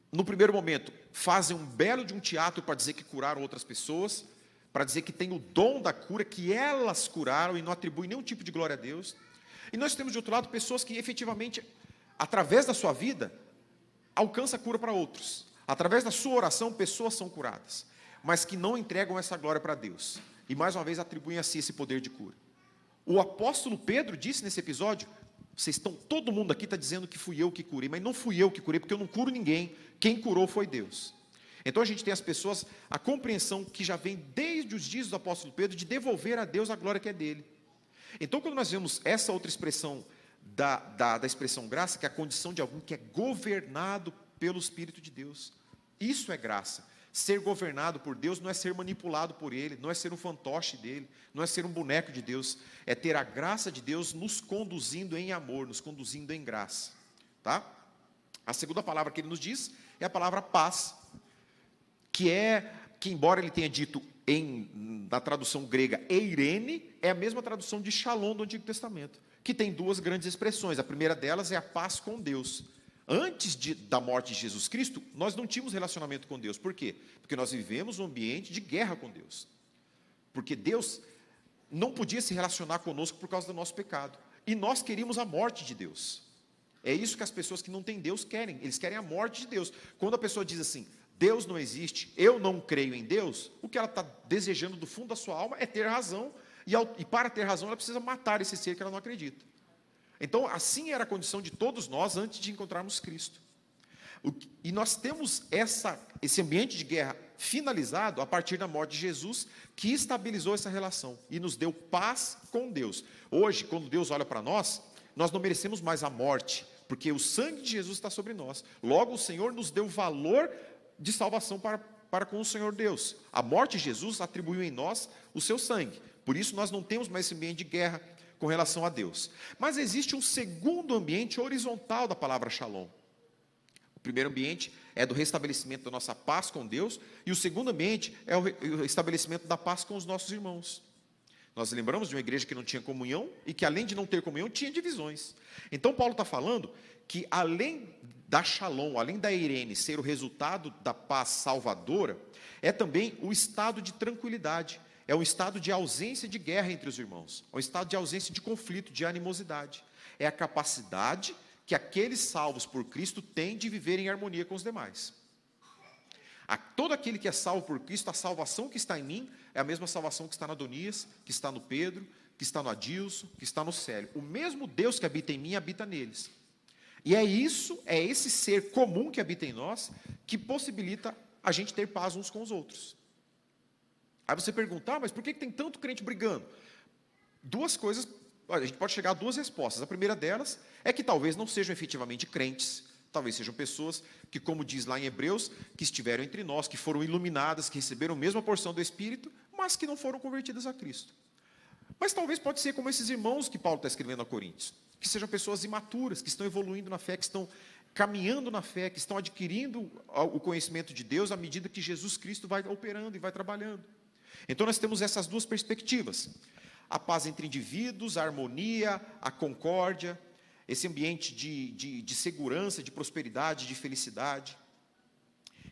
no primeiro momento, fazem um belo de um teatro para dizer que curaram outras pessoas, para dizer que tem o dom da cura, que elas curaram e não atribuem nenhum tipo de glória a Deus. E nós temos, de outro lado, pessoas que efetivamente, através da sua vida, alcançam a cura para outros. Através da sua oração, pessoas são curadas, mas que não entregam essa glória para Deus. E, mais uma vez, atribuem a si esse poder de cura. O apóstolo Pedro disse nesse episódio, todo mundo aqui está dizendo que fui eu que curei, mas não fui eu que curei, porque eu não curo ninguém. Quem curou foi Deus. Então a gente tem as pessoas, a compreensão que já vem desde os dias do apóstolo Pedro, de devolver a Deus a glória que é dele. Então quando nós vemos essa outra expressão, da expressão graça, que é a condição de alguém que é governado pelo Espírito de Deus. Isso é graça. Ser governado por Deus não é ser manipulado por Ele, não é ser um fantoche dEle, não é ser um boneco de Deus, é ter a graça de Deus nos conduzindo em amor, nos conduzindo em graça. Tá? A segunda palavra que ele nos diz é a palavra paz, que embora ele tenha dito na tradução grega eirene, é a mesma tradução de shalom do Antigo Testamento, que tem duas grandes expressões. A primeira delas é a paz com Deus. Antes da morte de Jesus Cristo, nós não tínhamos relacionamento com Deus. Por quê? Porque nós vivemos um ambiente de guerra com Deus. Porque Deus não podia se relacionar conosco por causa do nosso pecado. E nós queríamos a morte de Deus. É isso que as pessoas que não têm Deus querem. Eles querem a morte de Deus. Quando a pessoa diz assim, Deus não existe, eu não creio em Deus, o que ela está desejando do fundo da sua alma é ter razão. E para ter razão, ela precisa matar esse ser que ela não acredita. Então, assim era a condição de todos nós antes de encontrarmos Cristo. E nós temos esse ambiente de guerra finalizado a partir da morte de Jesus, que estabilizou essa relação e nos deu paz com Deus. Hoje, quando Deus olha para nós não merecemos mais a morte, porque o sangue de Jesus está sobre nós. Logo, o Senhor nos deu valor de salvação para com o Senhor Deus. A morte de Jesus atribuiu em nós o seu sangue. Por isso, nós não temos mais esse ambiente de guerra com relação a Deus. Mas existe um segundo ambiente horizontal da palavra shalom. O primeiro ambiente é do restabelecimento da nossa paz com Deus, e o segundo ambiente é o estabelecimento da paz com os nossos irmãos. Nós lembramos de uma igreja que não tinha comunhão, e que além de não ter comunhão, tinha divisões. Então Paulo está falando que além da shalom, além da eirene ser o resultado da paz salvadora, é também o estado de tranquilidade. É um estado de ausência de guerra entre os irmãos. É um estado de ausência de conflito, de animosidade. É a capacidade que aqueles salvos por Cristo têm de viver em harmonia com os demais. Todo aquele que é salvo por Cristo, a salvação que está em mim é a mesma salvação que está no Adonias, que está no Pedro, que está no Adilson, que está no Célio. O mesmo Deus que habita em mim, habita neles. E é esse ser comum que habita em nós, que possibilita a gente ter paz uns com os outros. Aí você pergunta, mas por que tem tanto crente brigando? Duas coisas, a gente pode chegar a duas respostas. A primeira delas é que talvez não sejam efetivamente crentes, talvez sejam pessoas que, como diz lá em Hebreus, que estiveram entre nós, que foram iluminadas, que receberam a mesma porção do Espírito, mas que não foram convertidas a Cristo. Mas talvez pode ser como esses irmãos que Paulo está escrevendo a Coríntios, que sejam pessoas imaturas, que estão evoluindo na fé, que estão caminhando na fé, que estão adquirindo o conhecimento de Deus à medida que Jesus Cristo vai operando e vai trabalhando. Então nós temos essas duas perspectivas, a paz entre indivíduos, a harmonia, a concórdia, esse ambiente de segurança, de prosperidade, de felicidade,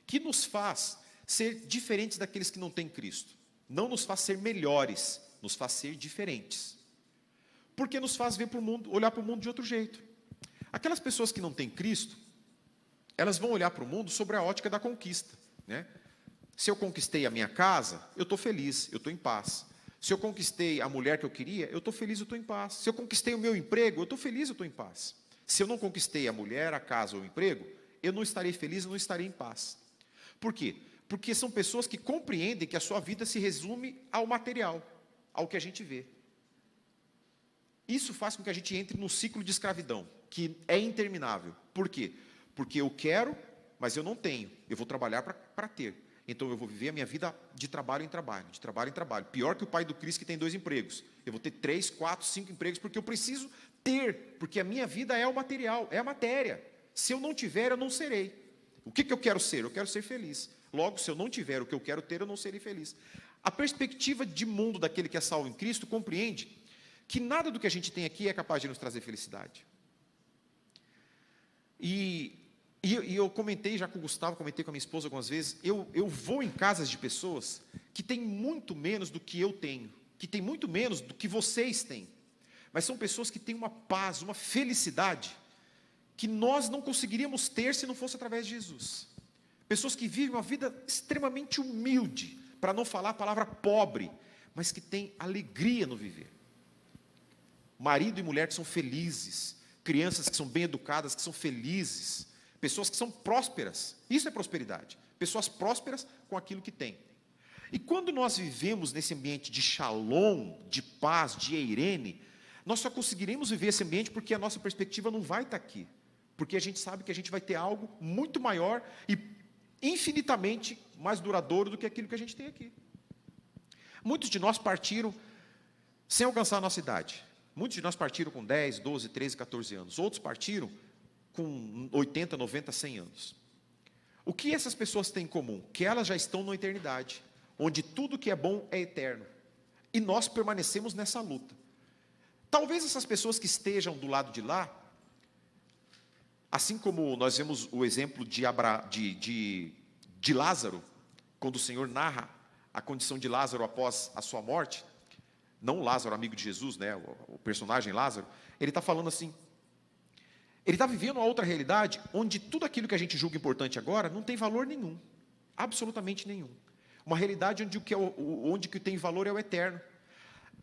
que nos faz ser diferentes daqueles que não têm Cristo. Não nos faz ser melhores, nos faz ser diferentes. Porque nos faz ver para o mundo, olhar para o mundo de outro jeito. Aquelas pessoas que não têm Cristo, elas vão olhar para o mundo sobre a ótica da conquista, né? Se eu conquistei a minha casa, eu estou feliz, eu estou em paz. Se eu conquistei a mulher que eu queria, eu estou feliz, eu estou em paz. Se eu conquistei o meu emprego, eu estou feliz, eu estou em paz. Se eu não conquistei a mulher, a casa ou o emprego, eu não estarei feliz, eu não estarei em paz. Por quê? Porque são pessoas que compreendem que a sua vida se resume ao material, ao que a gente vê. Isso faz com que a gente entre num ciclo de escravidão, que é interminável. Por quê? Porque eu quero, mas eu não tenho. Eu vou trabalhar para ter. Então eu vou viver a minha vida de trabalho em trabalho, de trabalho em trabalho. Pior que o pai do Cris que tem 2 empregos. Eu vou ter 3, 4, 5 empregos, porque eu preciso ter, porque a minha vida é o material, é a matéria. Se eu não tiver, eu não serei. O que eu quero ser? Eu quero ser feliz. Logo, se eu não tiver o que eu quero ter, eu não serei feliz. A perspectiva de mundo daquele que é salvo em Cristo compreende que nada do que a gente tem aqui é capaz de nos trazer felicidade. E eu comentei já com o Gustavo, comentei com a minha esposa algumas vezes, eu vou em casas de pessoas que têm muito menos do que eu tenho, que têm muito menos do que vocês têm, mas são pessoas que têm uma paz, uma felicidade, que nós não conseguiríamos ter se não fosse através de Jesus. Pessoas que vivem uma vida extremamente humilde, para não falar a palavra pobre, mas que têm alegria no viver. Marido e mulher que são felizes, crianças que são bem educadas, que são felizes, pessoas que são prósperas, isso é prosperidade, pessoas prósperas com aquilo que têm. E quando nós vivemos nesse ambiente de shalom, de paz, de eirene, nós só conseguiremos viver esse ambiente porque a nossa perspectiva não vai estar aqui, porque a gente sabe que a gente vai ter algo muito maior e infinitamente mais duradouro do que aquilo que a gente tem aqui. Muitos de nós partiram sem alcançar a nossa idade. Muitos de nós partiram com 10, 12, 13, 14 anos. Outros partiram com 80, 90, 100 anos. O que essas pessoas têm em comum? Que elas já estão na eternidade, onde tudo que é bom é eterno. E nós permanecemos nessa luta. Talvez essas pessoas que estejam do lado de lá, assim como nós vemos o exemplo de Lázaro, quando o Senhor narra a condição de Lázaro após a sua morte, não Lázaro, amigo de Jesus, né, o personagem Lázaro, ele está falando assim, ele está vivendo uma outra realidade, onde tudo aquilo que a gente julga importante agora, não tem valor nenhum, absolutamente nenhum. Uma realidade onde o que tem valor é o eterno.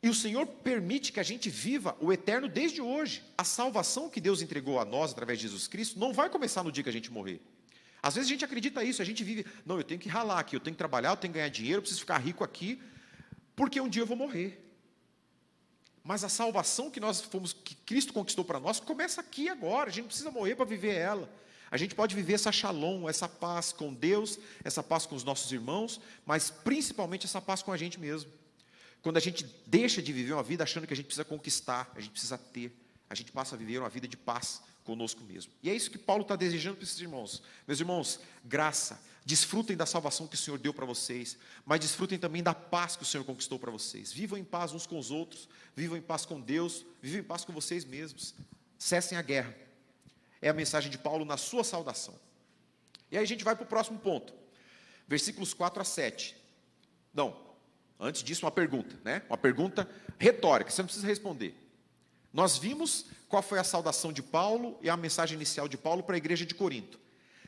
E o Senhor permite que a gente viva o eterno desde hoje. A salvação que Deus entregou a nós, através de Jesus Cristo, não vai começar no dia que a gente morrer. Às vezes a gente acredita isso, a gente vive, não, eu tenho que ralar aqui, eu tenho que trabalhar, eu tenho que ganhar dinheiro, eu preciso ficar rico aqui, porque um dia eu vou morrer. Mas a salvação que Cristo conquistou para nós, começa aqui agora, a gente não precisa morrer para viver ela. A gente pode viver essa shalom, essa paz com Deus, essa paz com os nossos irmãos, mas principalmente essa paz com a gente mesmo. Quando a gente deixa de viver uma vida achando que a gente precisa conquistar, a gente precisa ter, a gente passa a viver uma vida de paz conosco mesmo. E é isso que Paulo está desejando para esses irmãos. Meus irmãos, graça, desfrutem da salvação que o Senhor deu para vocês, mas desfrutem também da paz que o Senhor conquistou para vocês. Vivam em paz uns com os outros, vivam em paz com Deus, vivam em paz com vocês mesmos. Cessem a guerra. É a mensagem de Paulo na sua saudação. E aí a gente vai para o próximo ponto. Versículos 4 a 7. Não, antes disso uma pergunta, né? Uma pergunta retórica, você não precisa responder. Nós vimos qual foi a saudação de Paulo e a mensagem inicial de Paulo para a igreja de Corinto.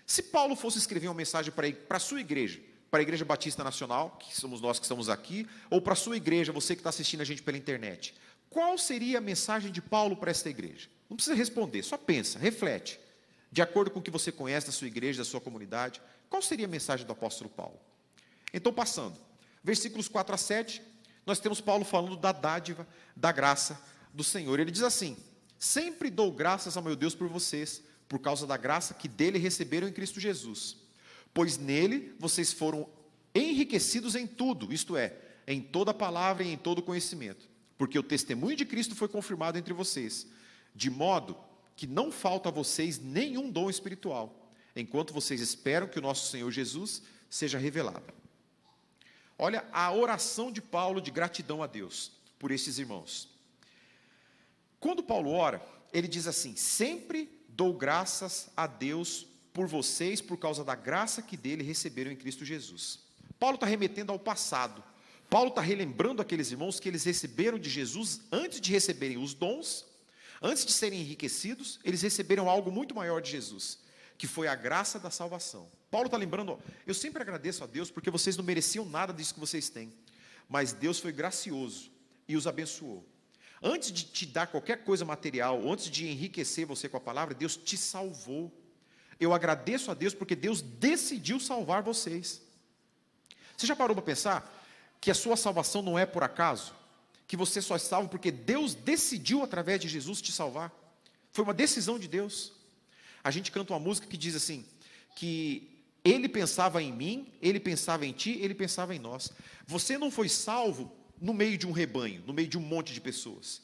Se Paulo fosse escrever uma mensagem para a sua igreja, para a Igreja Batista Nacional, que somos nós que estamos aqui, ou para a sua igreja, você que está assistindo a gente pela internet, qual seria a mensagem de Paulo para esta igreja? Não precisa responder, só pensa, reflete. De acordo com o que você conhece da sua igreja, da sua comunidade, qual seria a mensagem do apóstolo Paulo? Então, passando, versículos 4 a 7, nós temos Paulo falando da dádiva, da graça do Senhor. Ele diz assim: sempre dou graças ao meu Deus por vocês, por causa da graça que dele receberam em Cristo Jesus. Pois nele vocês foram enriquecidos em tudo, isto é, em toda palavra e em todo conhecimento, porque o testemunho de Cristo foi confirmado entre vocês, de modo que não falta a vocês nenhum dom espiritual, enquanto vocês esperam que o nosso Senhor Jesus seja revelado. Olha a oração de Paulo de gratidão a Deus por esses irmãos. Quando Paulo ora, ele diz assim: sempre dou graças a Deus por vocês, por causa da graça que dele receberam em Cristo Jesus. Paulo está remetendo ao passado. Paulo está relembrando aqueles irmãos que eles receberam de Jesus antes de receberem os dons, antes de serem enriquecidos, eles receberam algo muito maior de Jesus, que foi a graça da salvação. Paulo está lembrando, eu sempre agradeço a Deus porque vocês não mereciam nada disso que vocês têm, mas Deus foi gracioso e os abençoou. Antes de te dar qualquer coisa material, antes de enriquecer você com a palavra, Deus te salvou. Eu agradeço a Deus porque Deus decidiu salvar vocês. Você já parou para pensar que a sua salvação não é por acaso? Que você só é salvo porque Deus decidiu através de Jesus te salvar? Foi uma decisão de Deus. A gente canta uma música que diz assim, que Ele pensava em mim, Ele pensava em ti, Ele pensava em nós. Você não foi salvo no meio de um rebanho, no meio de um monte de pessoas.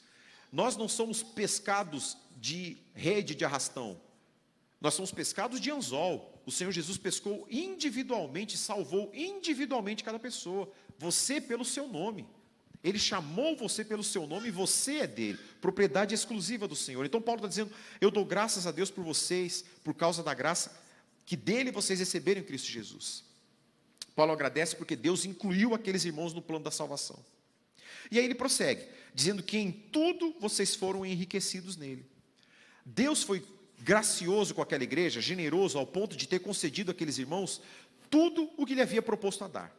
Nós não somos pescados de rede de arrastão. Nós somos pescados de anzol. O Senhor Jesus pescou individualmente, salvou individualmente cada pessoa. Você pelo seu nome. Ele chamou você pelo seu nome e você é dele. Propriedade exclusiva do Senhor. Então Paulo está dizendo, eu dou graças a Deus por vocês, por causa da graça que dele vocês receberam em Cristo Jesus. Paulo agradece porque Deus incluiu aqueles irmãos no plano da salvação. E aí ele prossegue, dizendo que em tudo vocês foram enriquecidos nele. Deus foi gracioso com aquela igreja, generoso ao ponto de ter concedido àqueles irmãos tudo o que lhe havia proposto a dar.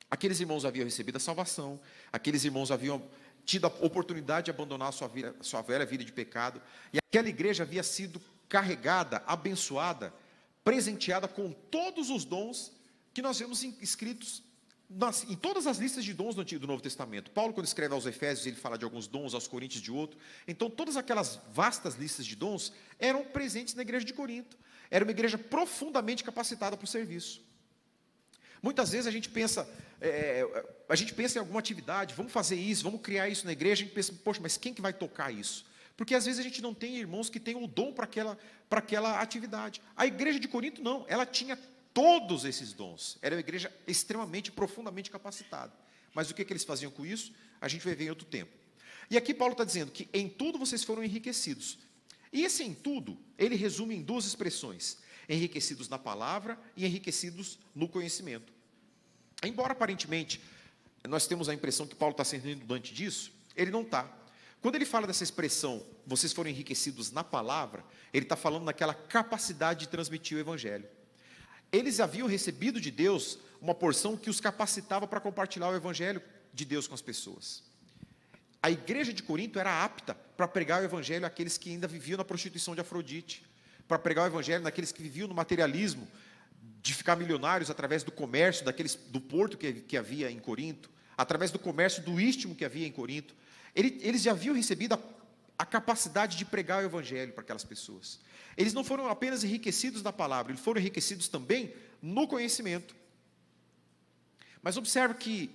Aqueles irmãos haviam recebido a salvação, aqueles irmãos haviam tido a oportunidade de abandonar a sua velha vida de pecado, e aquela igreja havia sido carregada, abençoada, presenteada com todos os dons que nós vemos escritos em todas as listas de dons do Novo Testamento. Paulo, quando escreve aos Efésios, ele fala de alguns dons, aos Coríntios de outro. Então, todas aquelas vastas listas de dons eram presentes na igreja de Corinto. Era uma igreja profundamente capacitada para o serviço. Muitas vezes a gente pensa em alguma atividade, vamos fazer isso, vamos criar isso na igreja, a gente pensa, poxa, mas quem que vai tocar isso? Porque às vezes a gente não tem irmãos que tenham o dom para aquela atividade. A igreja de Corinto não, ela tinha todos esses dons. Era uma igreja extremamente, profundamente capacitada. Mas o que eles faziam com isso? A gente vai ver em outro tempo. E aqui Paulo está dizendo que em tudo vocês foram enriquecidos. E esse em tudo, ele resume em duas expressões. Enriquecidos na palavra e enriquecidos no conhecimento. Embora aparentemente nós temos a impressão que Paulo está sendo redundante disso, ele não está. Quando ele fala dessa expressão, vocês foram enriquecidos na palavra, ele está falando naquela capacidade de transmitir o evangelho. Eles haviam recebido de Deus uma porção que os capacitava para compartilhar o evangelho de Deus com as pessoas. A igreja de Corinto era apta para pregar o evangelho àqueles que ainda viviam na prostituição de Afrodite, para pregar o evangelho naqueles que viviam no materialismo, de ficar milionários através do comércio, do porto que havia em Corinto, através do comércio do istmo que havia em Corinto. Eles já haviam recebido a capacidade de pregar o evangelho para aquelas pessoas. Eles não foram apenas enriquecidos na palavra, eles foram enriquecidos também no conhecimento. Mas observe que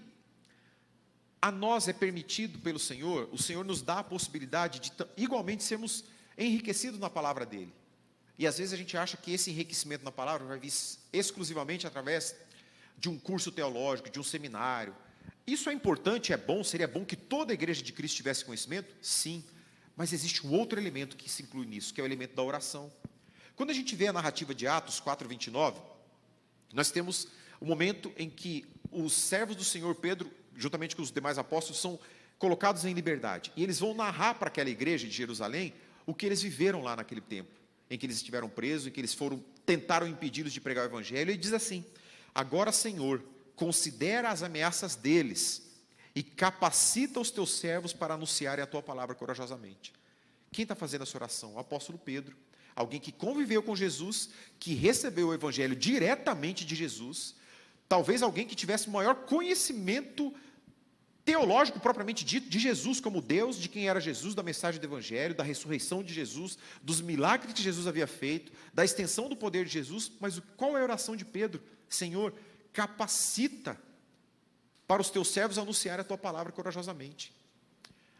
a nós é permitido pelo Senhor, o Senhor nos dá a possibilidade de igualmente sermos enriquecidos na palavra dEle. E às vezes a gente acha que esse enriquecimento na palavra vai vir exclusivamente através de um curso teológico, de um seminário. Isso é importante, é bom, seria bom que toda a igreja de Cristo tivesse conhecimento? Sim. Mas existe um outro elemento que se inclui nisso, que é o elemento da oração. Quando a gente vê a narrativa de Atos 4:29, nós temos o momento em que os servos do Senhor Pedro, juntamente com os demais apóstolos, são colocados em liberdade. E eles vão narrar para aquela igreja de Jerusalém o que eles viveram lá naquele tempo, em que eles estiveram presos, em que eles tentaram impedi-los de pregar o evangelho. E diz assim: agora, Senhor, considera as ameaças deles e capacita os teus servos para anunciarem a tua palavra corajosamente. Quem está fazendo essa oração? O apóstolo Pedro, alguém que conviveu com Jesus, que recebeu o evangelho diretamente de Jesus, talvez alguém que tivesse maior conhecimento teológico propriamente dito de Jesus como Deus, de quem era Jesus, da mensagem do evangelho, da ressurreição de Jesus, dos milagres que Jesus havia feito, da extensão do poder de Jesus. Mas qual é a oração de Pedro? Senhor, capacita para os teus servos anunciar a tua palavra corajosamente.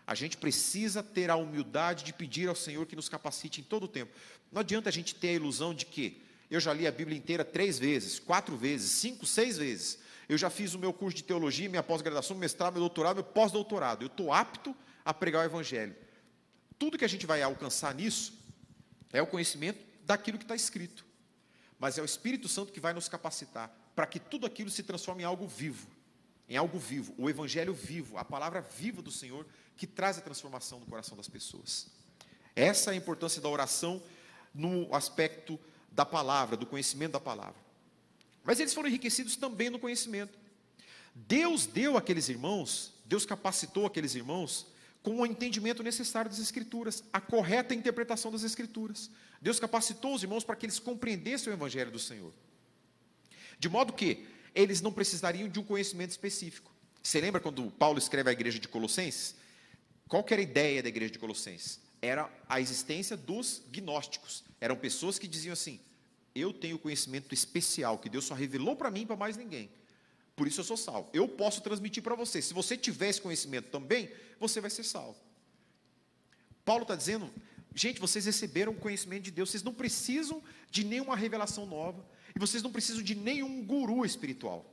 A gente precisa ter a humildade de pedir ao Senhor que nos capacite em todo o tempo. Não adianta a gente ter a ilusão de que eu já li a Bíblia inteira 3 vezes, 4 vezes, 5, 6 vezes. Eu já fiz o meu curso de teologia, minha pós-graduação, meu mestrado, meu doutorado, meu pós-doutorado. Eu estou apto a pregar o evangelho. Tudo que a gente vai alcançar nisso é o conhecimento daquilo que está escrito. Mas é o Espírito Santo que vai nos capacitar para que tudo aquilo se transforme em algo vivo. Em algo vivo, o evangelho vivo, a palavra viva do Senhor, que traz a transformação no coração das pessoas. Essa é a importância da oração no aspecto da palavra, do conhecimento da palavra. Mas eles foram enriquecidos também no conhecimento. Deus deu àqueles irmãos, Deus capacitou aqueles irmãos com o entendimento necessário das Escrituras, a correta interpretação das Escrituras. Deus capacitou os irmãos para que eles compreendessem o evangelho do Senhor. De modo que eles não precisariam de um conhecimento específico. Você lembra quando Paulo escreve à igreja de Colossenses? Qual que era a ideia da igreja de Colossenses? Era a existência dos gnósticos. Eram pessoas que diziam assim: eu tenho conhecimento especial, que Deus só revelou para mim e para mais ninguém. Por isso eu sou salvo. Eu posso transmitir para você. Se você tiver esse conhecimento também, você vai ser salvo. Paulo está dizendo, Gente, vocês receberam o conhecimento de Deus, vocês não precisam de nenhuma revelação nova, e vocês não precisam de nenhum guru espiritual.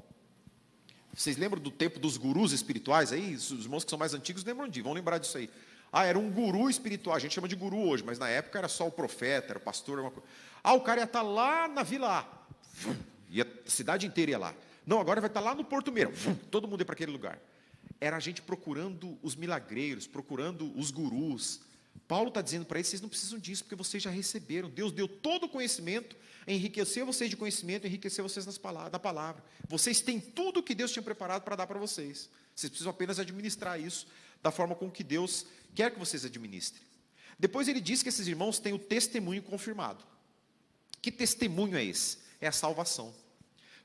Vocês lembram do tempo dos gurus espirituais aí? Os irmãos que são mais antigos lembram disso, vão lembrar disso aí. Era um guru espiritual, a gente chama de guru hoje, mas na época era só o profeta, era o pastor, alguma coisa. O cara ia estar lá na vila A, e a cidade inteira ia lá. Não, agora vai estar lá no Porto Meira, todo mundo ia para aquele lugar. Era a gente procurando os milagreiros, procurando os gurus. Paulo está dizendo para eles, vocês não precisam disso, porque vocês já receberam. Deus deu todo o conhecimento, enriqueceu vocês de conhecimento, enriqueceu vocês da palavra. Vocês têm tudo o que Deus tinha preparado para dar para vocês. Vocês precisam apenas administrar isso da forma com que Deus quer que vocês administrem. Depois ele diz que esses irmãos têm o testemunho confirmado. Que testemunho é esse? É a salvação.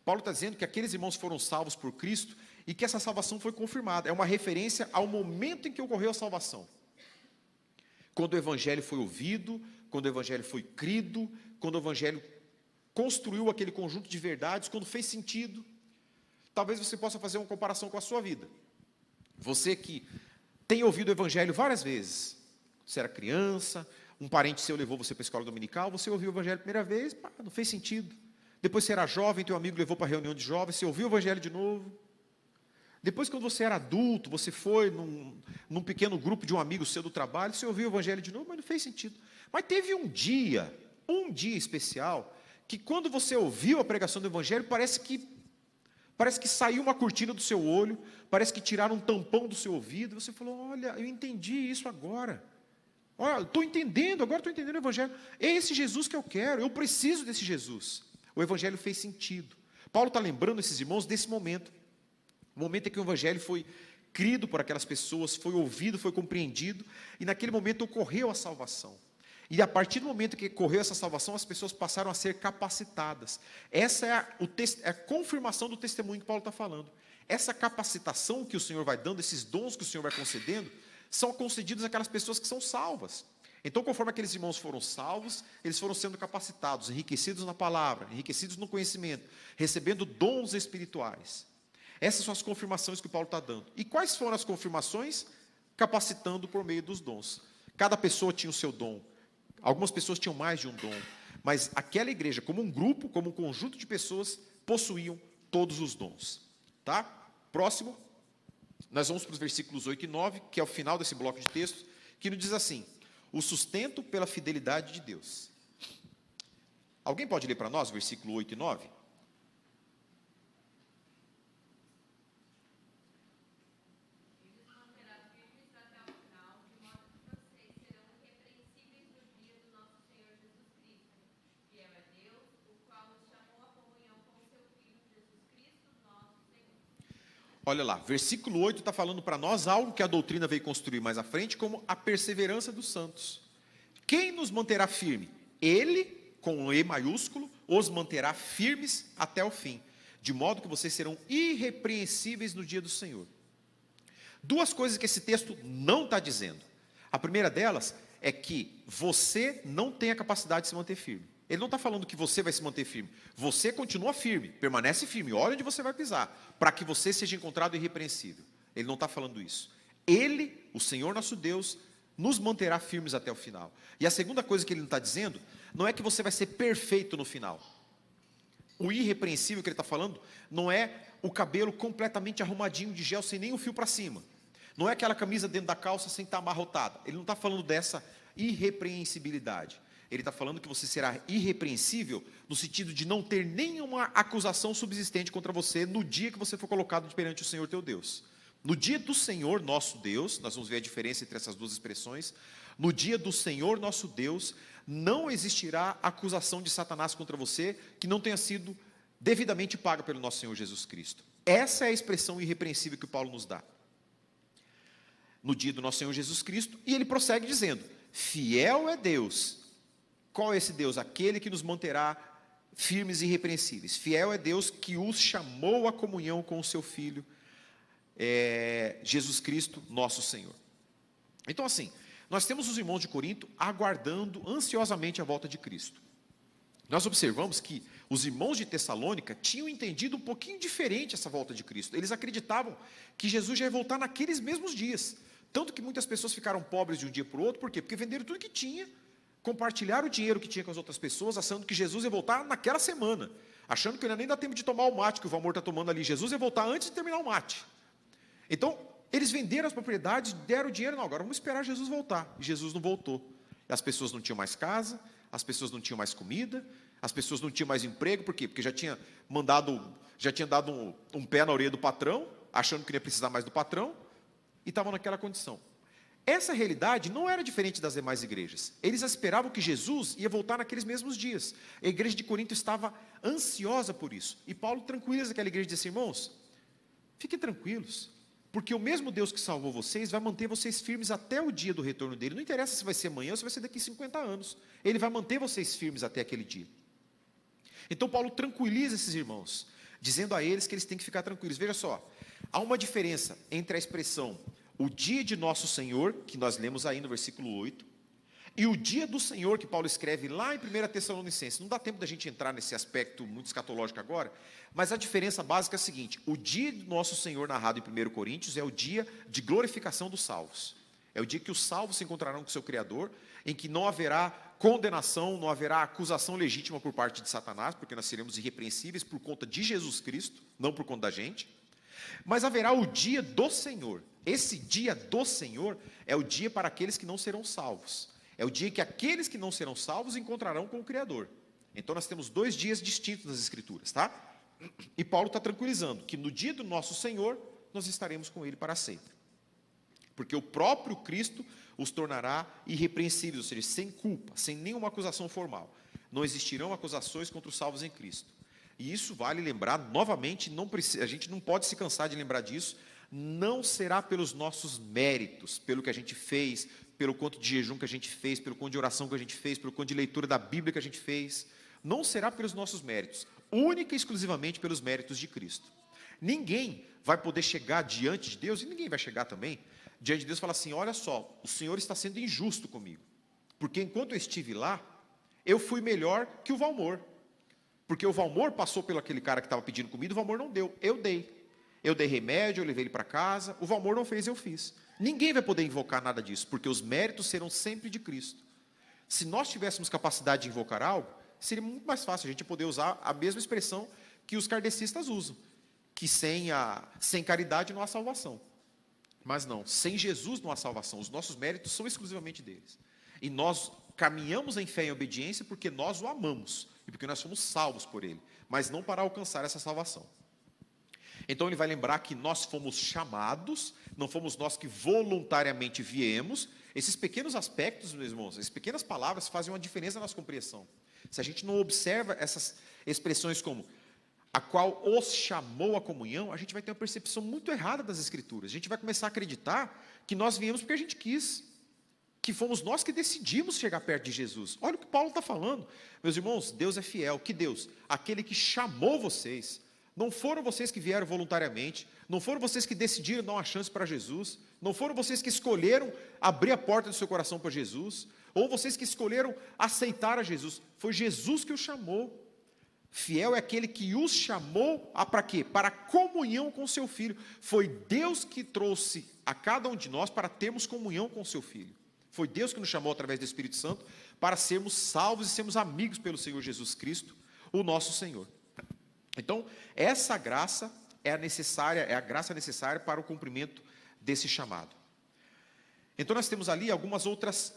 Paulo está dizendo que aqueles irmãos foram salvos por Cristo e que essa salvação foi confirmada. É uma referência ao momento em que ocorreu a salvação. Quando o evangelho foi ouvido, quando o evangelho foi crido, quando o evangelho construiu aquele conjunto de verdades, quando fez sentido. Talvez você possa fazer uma comparação com a sua vida. Você que tem ouvido o evangelho várias vezes, você era criança, um parente seu levou você para a escola dominical, você ouviu o evangelho a primeira vez, não fez sentido. Depois você era jovem, teu amigo levou para a reunião de jovens, você ouviu o evangelho de novo. Depois, quando você era adulto, você foi num pequeno grupo de um amigo seu do trabalho, você ouviu o evangelho de novo, mas não fez sentido. Mas teve um dia especial, que quando você ouviu a pregação do evangelho, parece que saiu uma cortina do seu olho, parece que tiraram um tampão do seu ouvido, você falou, olha, eu entendi isso agora. Olha, estou entendendo, agora estou entendendo o evangelho. É esse Jesus que eu quero, eu preciso desse Jesus. O evangelho fez sentido. Paulo está lembrando esses irmãos desse momento. O momento em que o evangelho foi crido por aquelas pessoas, foi ouvido, foi compreendido, e naquele momento ocorreu a salvação. E a partir do momento que ocorreu essa salvação, as pessoas passaram a ser capacitadas. Essa é a confirmação do testemunho que Paulo está falando. Essa capacitação que o Senhor vai dando, esses dons que o Senhor vai concedendo, são concedidos àquelas pessoas que são salvas. Então, conforme aqueles irmãos foram salvos, eles foram sendo capacitados, enriquecidos na palavra, enriquecidos no conhecimento, recebendo dons espirituais. Essas são as confirmações que o Paulo está dando. E quais foram as confirmações? Capacitando por meio dos dons. Cada pessoa tinha o seu dom. Algumas pessoas tinham mais de um dom. Mas aquela igreja, como um grupo, como um conjunto de pessoas, possuíam todos os dons. Tá? Próximo, nós vamos para os versículos 8 e 9, que é o final desse bloco de textos, que nos diz assim, o sustento pela fidelidade de Deus. Alguém pode ler para nós o versículo 8 e 9? Olha lá, versículo 8 está falando para nós algo que a doutrina veio construir mais à frente, como a perseverança dos santos. Quem nos manterá firme? Ele, com um E maiúsculo, os manterá firmes até o fim, de modo que vocês serão irrepreensíveis no dia do Senhor. Duas coisas que esse texto não está dizendo. A primeira delas é que você não tem a capacidade de se manter firme. Ele não está falando que você vai se manter firme. Você continua firme, permanece firme, olha onde você vai pisar, para que você seja encontrado irrepreensível. Ele não está falando isso. Ele, o Senhor nosso Deus, nos manterá firmes até o final. E a segunda coisa que ele não está dizendo, não é que você vai ser perfeito no final. O irrepreensível que ele está falando, não é o cabelo completamente arrumadinho de gel, sem nem um fio para cima. Não é aquela camisa dentro da calça sem estar amarrotada. Ele não está falando dessa irrepreensibilidade. Ele está falando que você será irrepreensível no sentido de não ter nenhuma acusação subsistente contra você no dia que você for colocado perante o Senhor teu Deus. No dia do Senhor nosso Deus, nós vamos ver a diferença entre essas duas expressões, no dia do Senhor nosso Deus, não existirá acusação de Satanás contra você que não tenha sido devidamente paga pelo nosso Senhor Jesus Cristo. Essa é a expressão irrepreensível que o Paulo nos dá. No dia do nosso Senhor Jesus Cristo, e ele prossegue dizendo, fiel é Deus. Qual é esse Deus? Aquele que nos manterá firmes e irrepreensíveis. Fiel é Deus que os chamou à comunhão com o seu Filho, Jesus Cristo, nosso Senhor. Então assim, nós temos os irmãos de Corinto aguardando ansiosamente a volta de Cristo. Nós observamos que os irmãos de Tessalônica tinham entendido um pouquinho diferente essa volta de Cristo. Eles acreditavam que Jesus já ia voltar naqueles mesmos dias. Tanto que muitas pessoas ficaram pobres de um dia para o outro. Por quê? Porque venderam tudo que tinha, compartilhar o dinheiro que tinha com as outras pessoas, achando que Jesus ia voltar naquela semana, achando que não ia nem dar tempo de tomar o mate que o Valmor está tomando ali. Jesus ia voltar antes de terminar o mate. Então, eles venderam as propriedades, deram o dinheiro, não, agora vamos esperar Jesus voltar. E Jesus não voltou. As pessoas não tinham mais casa, as pessoas não tinham mais comida, as pessoas não tinham mais emprego. Por quê? Porque já tinha dado um pé na orelha do patrão, achando que não ia precisar mais do patrão, e estavam naquela condição. Essa realidade não era diferente das demais igrejas. Eles esperavam que Jesus ia voltar naqueles mesmos dias. A igreja de Corinto estava ansiosa por isso. E Paulo tranquiliza aquela igreja e diz assim: irmãos, fiquem tranquilos, porque o mesmo Deus que salvou vocês vai manter vocês firmes até o dia do retorno dele. Não interessa se vai ser amanhã ou se vai ser daqui a 50 anos. Ele vai manter vocês firmes até aquele dia. Então Paulo tranquiliza esses irmãos, dizendo a eles que eles têm que ficar tranquilos. Veja só, há uma diferença entre a expressão o dia de nosso Senhor, que nós lemos aí no versículo 8, e o dia do Senhor, que Paulo escreve lá em 1 Tessalonicenses. Não dá tempo da gente entrar nesse aspecto muito escatológico agora, mas a diferença básica é a seguinte: o dia do nosso Senhor narrado em 1 Coríntios é o dia de glorificação dos salvos. É o dia que os salvos se encontrarão com o seu Criador, em que não haverá condenação, não haverá acusação legítima por parte de Satanás, porque nós seremos irrepreensíveis por conta de Jesus Cristo, não por conta da gente. Mas haverá o dia do Senhor. Esse dia do Senhor é o dia para aqueles que não serão salvos. É o dia que aqueles que não serão salvos encontrarão com o Criador. Então nós temos 2 dias distintos nas Escrituras, tá? E Paulo está tranquilizando que no dia do nosso Senhor nós estaremos com Ele para sempre. Porque o próprio Cristo os tornará irrepreensíveis, ou seja, sem culpa, sem nenhuma acusação formal. Não existirão acusações contra os salvos em Cristo. E isso vale lembrar novamente, a gente não pode se cansar de lembrar disso. Não será pelos nossos méritos, pelo que a gente fez, pelo quanto de jejum que a gente fez, pelo quanto de oração que a gente fez, pelo quanto de leitura da Bíblia que a gente fez. Não será pelos nossos méritos, única e exclusivamente pelos méritos de Cristo. Ninguém vai poder chegar diante de Deus, e ninguém vai chegar também, diante de Deus e falar assim: olha só, o Senhor está sendo injusto comigo, porque enquanto eu estive lá, eu fui melhor que o Valmor, porque o Valmor passou pelo aquele cara que estava pedindo comida, o Valmor não deu, eu dei. Eu dei remédio, eu levei ele para casa, o Valmor não fez, eu fiz. Ninguém vai poder invocar nada disso, porque os méritos serão sempre de Cristo. Se nós tivéssemos capacidade de invocar algo, seria muito mais fácil a gente poder usar a mesma expressão que os kardecistas usam, que sem caridade não há salvação. Mas não, sem Jesus não há salvação, os nossos méritos são exclusivamente deles. E nós caminhamos em fé e obediência porque nós o amamos, e porque nós somos salvos por Ele, mas não para alcançar essa salvação. Então ele vai lembrar que nós fomos chamados, não fomos nós que voluntariamente viemos. Esses pequenos aspectos, meus irmãos, essas pequenas palavras fazem uma diferença na nossa compreensão. Se a gente não observa essas expressões como a qual os chamou à comunhão, a gente vai ter uma percepção muito errada das Escrituras. A gente vai começar a acreditar que nós viemos porque a gente quis, que fomos nós que decidimos chegar perto de Jesus. Olha o que Paulo está falando. Meus irmãos, Deus é fiel. Que Deus? Aquele que chamou vocês. Não foram vocês que vieram voluntariamente, não foram vocês que decidiram dar uma chance para Jesus, não foram vocês que escolheram abrir a porta do seu coração para Jesus, ou vocês que escolheram aceitar a Jesus. Foi Jesus que os chamou. Fiel é aquele que os chamou para quê? Para a comunhão com o seu Filho. Foi Deus que trouxe a cada um de nós para termos comunhão com o seu Filho. Foi Deus que nos chamou através do Espírito Santo para sermos salvos e sermos amigos pelo Senhor Jesus Cristo, o nosso Senhor. Então, essa graça é a graça necessária para o cumprimento desse chamado. Então, nós temos ali algumas outras,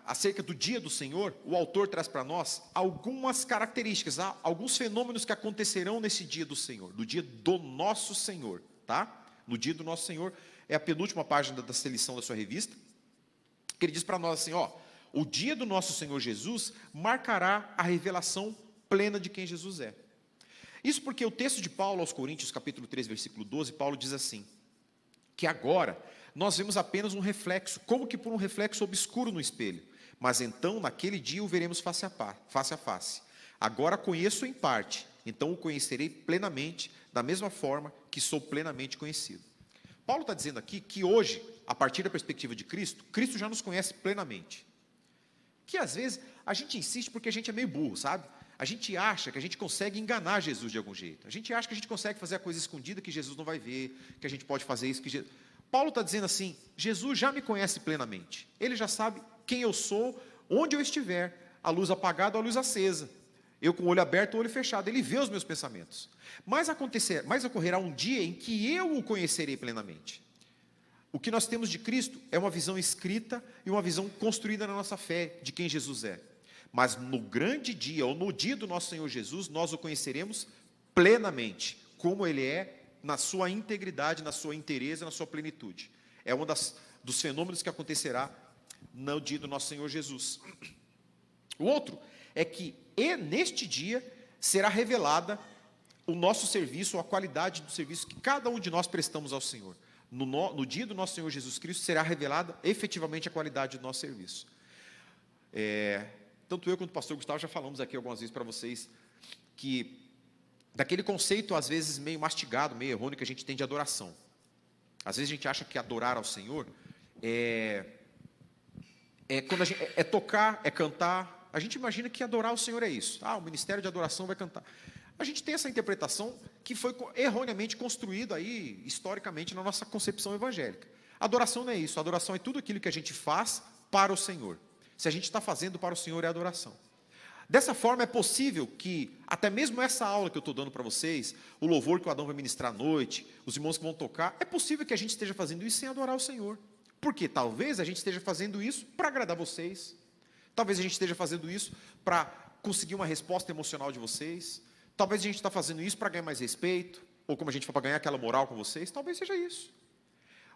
acerca do dia do Senhor, o autor traz para nós algumas características, alguns fenômenos que acontecerão nesse dia do Senhor, no dia do nosso Senhor, tá? No dia do nosso Senhor, é a penúltima página da seleção da sua revista, que ele diz para nós assim, o dia do nosso Senhor Jesus marcará a revelação plena de quem Jesus é. Isso porque o texto de Paulo aos Coríntios, capítulo 3, versículo 12, Paulo diz assim, que agora nós vemos apenas um reflexo, como que por um reflexo obscuro no espelho, mas então naquele dia o veremos face a face. Agora conheço em parte, então o conhecerei plenamente, da mesma forma que sou plenamente conhecido. Paulo está dizendo aqui que hoje, a partir da perspectiva de Cristo, Cristo já nos conhece plenamente. Que às vezes a gente insiste porque a gente é meio burro, sabe? A gente acha que a gente consegue enganar Jesus de algum jeito. A gente acha que a gente consegue fazer a coisa escondida que Jesus não vai ver, que a gente pode fazer isso. Paulo está dizendo assim, Jesus já me conhece plenamente. Ele já sabe quem eu sou, onde eu estiver, a luz apagada ou a luz acesa, eu com o olho aberto ou o olho fechado, ele vê os meus pensamentos. Mas ocorrerá um dia em que eu o conhecerei plenamente. O que nós temos de Cristo é uma visão escrita e uma visão construída na nossa fé de quem Jesus é. Mas no grande dia, ou no dia do nosso Senhor Jesus, nós o conheceremos plenamente, como Ele é, na sua integridade, na sua inteireza, na sua plenitude. É um dos fenômenos que acontecerá no dia do nosso Senhor Jesus. O outro é que neste dia será revelada o nosso serviço, a qualidade do serviço que cada um de nós prestamos ao Senhor. No dia do nosso Senhor Jesus Cristo será revelada efetivamente a qualidade do nosso serviço. Tanto eu quanto o pastor Gustavo já falamos aqui algumas vezes para vocês que daquele conceito às vezes meio mastigado, meio errôneo que a gente tem de adoração. Às vezes a gente acha que adorar ao Senhor quando a gente, é tocar, é cantar. A gente imagina que adorar ao Senhor é isso. O ministério de adoração vai cantar. A gente tem essa interpretação que foi erroneamente construída aí, historicamente, na nossa concepção evangélica. Adoração não é isso. Adoração é tudo aquilo que a gente faz para o Senhor. Se a gente está fazendo para o Senhor, é adoração. Dessa forma, é possível que, até mesmo essa aula que eu estou dando para vocês, o louvor que o Adão vai ministrar à noite, os irmãos que vão tocar, é possível que a gente esteja fazendo isso sem adorar o Senhor. Porque talvez a gente esteja fazendo isso para agradar vocês. Talvez a gente esteja fazendo isso para conseguir uma resposta emocional de vocês. Talvez a gente está fazendo isso para ganhar mais respeito, ou como a gente fala, para ganhar aquela moral com vocês. Talvez seja isso.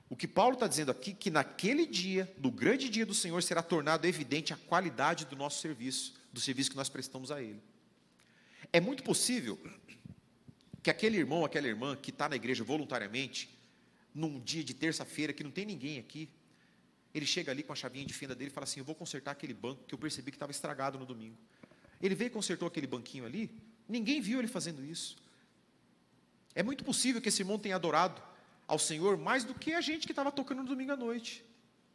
O que Paulo está dizendo aqui, que naquele dia, no grande dia do Senhor, será tornado evidente a qualidade do nosso serviço, do serviço que nós prestamos a Ele. É muito possível que aquele irmão, aquela irmã que está na igreja voluntariamente, num dia de terça-feira, que não tem ninguém aqui, ele chega ali com a chavinha de fenda dele e fala assim: eu vou consertar aquele banco que eu percebi que estava estragado no domingo. Ele veio e consertou aquele banquinho ali, ninguém viu ele fazendo isso. É muito possível que esse irmão tenha adorado ao Senhor mais do que a gente que estava tocando no domingo à noite.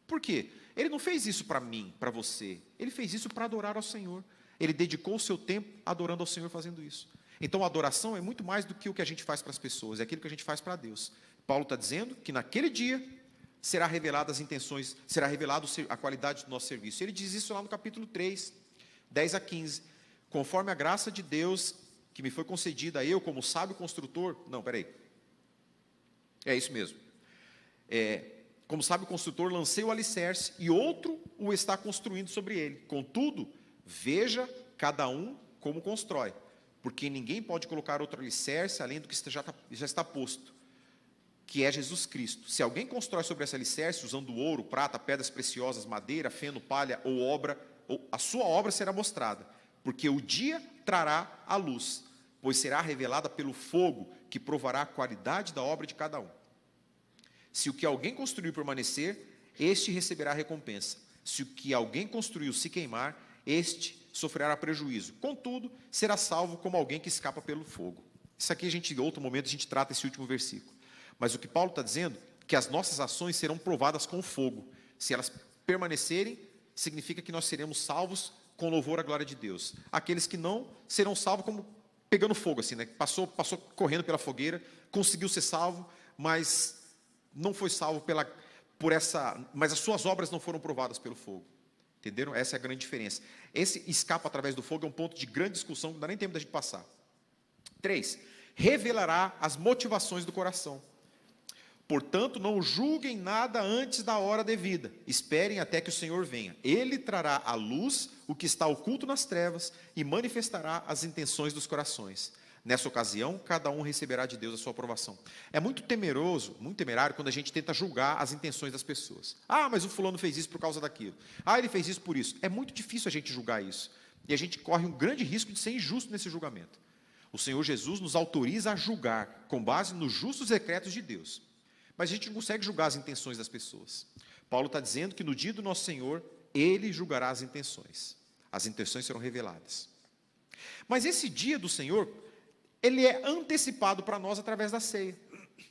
Por quê? Ele não fez isso para mim, para você. Ele fez isso para adorar ao Senhor. Ele dedicou o seu tempo adorando ao Senhor fazendo isso. Então a adoração é muito mais do que o que a gente faz para as pessoas, é aquilo que a gente faz para Deus. Paulo está dizendo que naquele dia será revelada as intenções, será revelado a qualidade do nosso serviço. Ele diz isso lá no capítulo 3, 10 a 15. Conforme a graça de Deus que me foi concedida a eu como sábio construtor. Não, peraí. É isso mesmo. Como sábio construtor, lancei o alicerce e outro o está construindo sobre ele. Contudo, veja cada um como constrói, porque ninguém pode colocar outro alicerce além do que já está posto, que é Jesus Cristo. Se alguém constrói sobre esse alicerce, usando ouro, prata, pedras preciosas, madeira, feno, palha ou obra, a sua obra será mostrada, porque o dia trará a luz, pois será revelada pelo fogo, que provará a qualidade da obra de cada um. Se o que alguém construiu permanecer, este receberá recompensa. Se o que alguém construiu se queimar, este sofrerá prejuízo. Contudo, será salvo como alguém que escapa pelo fogo. Isso aqui em outro momento a gente trata esse último versículo. Mas o que Paulo está dizendo, que as nossas ações serão provadas com fogo. Se elas permanecerem, significa que nós seremos salvos com louvor à glória de Deus. Aqueles que não serão salvos como pegando fogo, assim, né? Passou correndo pela fogueira, conseguiu ser salvo, mas não foi salvo mas as suas obras não foram provadas pelo fogo. Entenderam? Essa é a grande diferença. Esse escape através do fogo é um ponto de grande discussão, que não dá nem tempo da gente passar. 3. Revelará as motivações do coração. Portanto, não julguem nada antes da hora devida. Esperem até que o Senhor venha. Ele trará à luz o que está oculto nas trevas e manifestará as intenções dos corações. Nessa ocasião, cada um receberá de Deus a sua aprovação. É muito temeroso, muito temerário, quando a gente tenta julgar as intenções das pessoas. Mas o fulano fez isso por causa daquilo. Ele fez isso por isso. É muito difícil a gente julgar isso. E a gente corre um grande risco de ser injusto nesse julgamento. O Senhor Jesus nos autoriza a julgar com base nos justos decretos de Deus. Mas a gente não consegue julgar as intenções das pessoas. Paulo está dizendo que no dia do nosso Senhor, Ele julgará as intenções. As intenções serão reveladas. Mas esse dia do Senhor, ele é antecipado para nós através da ceia.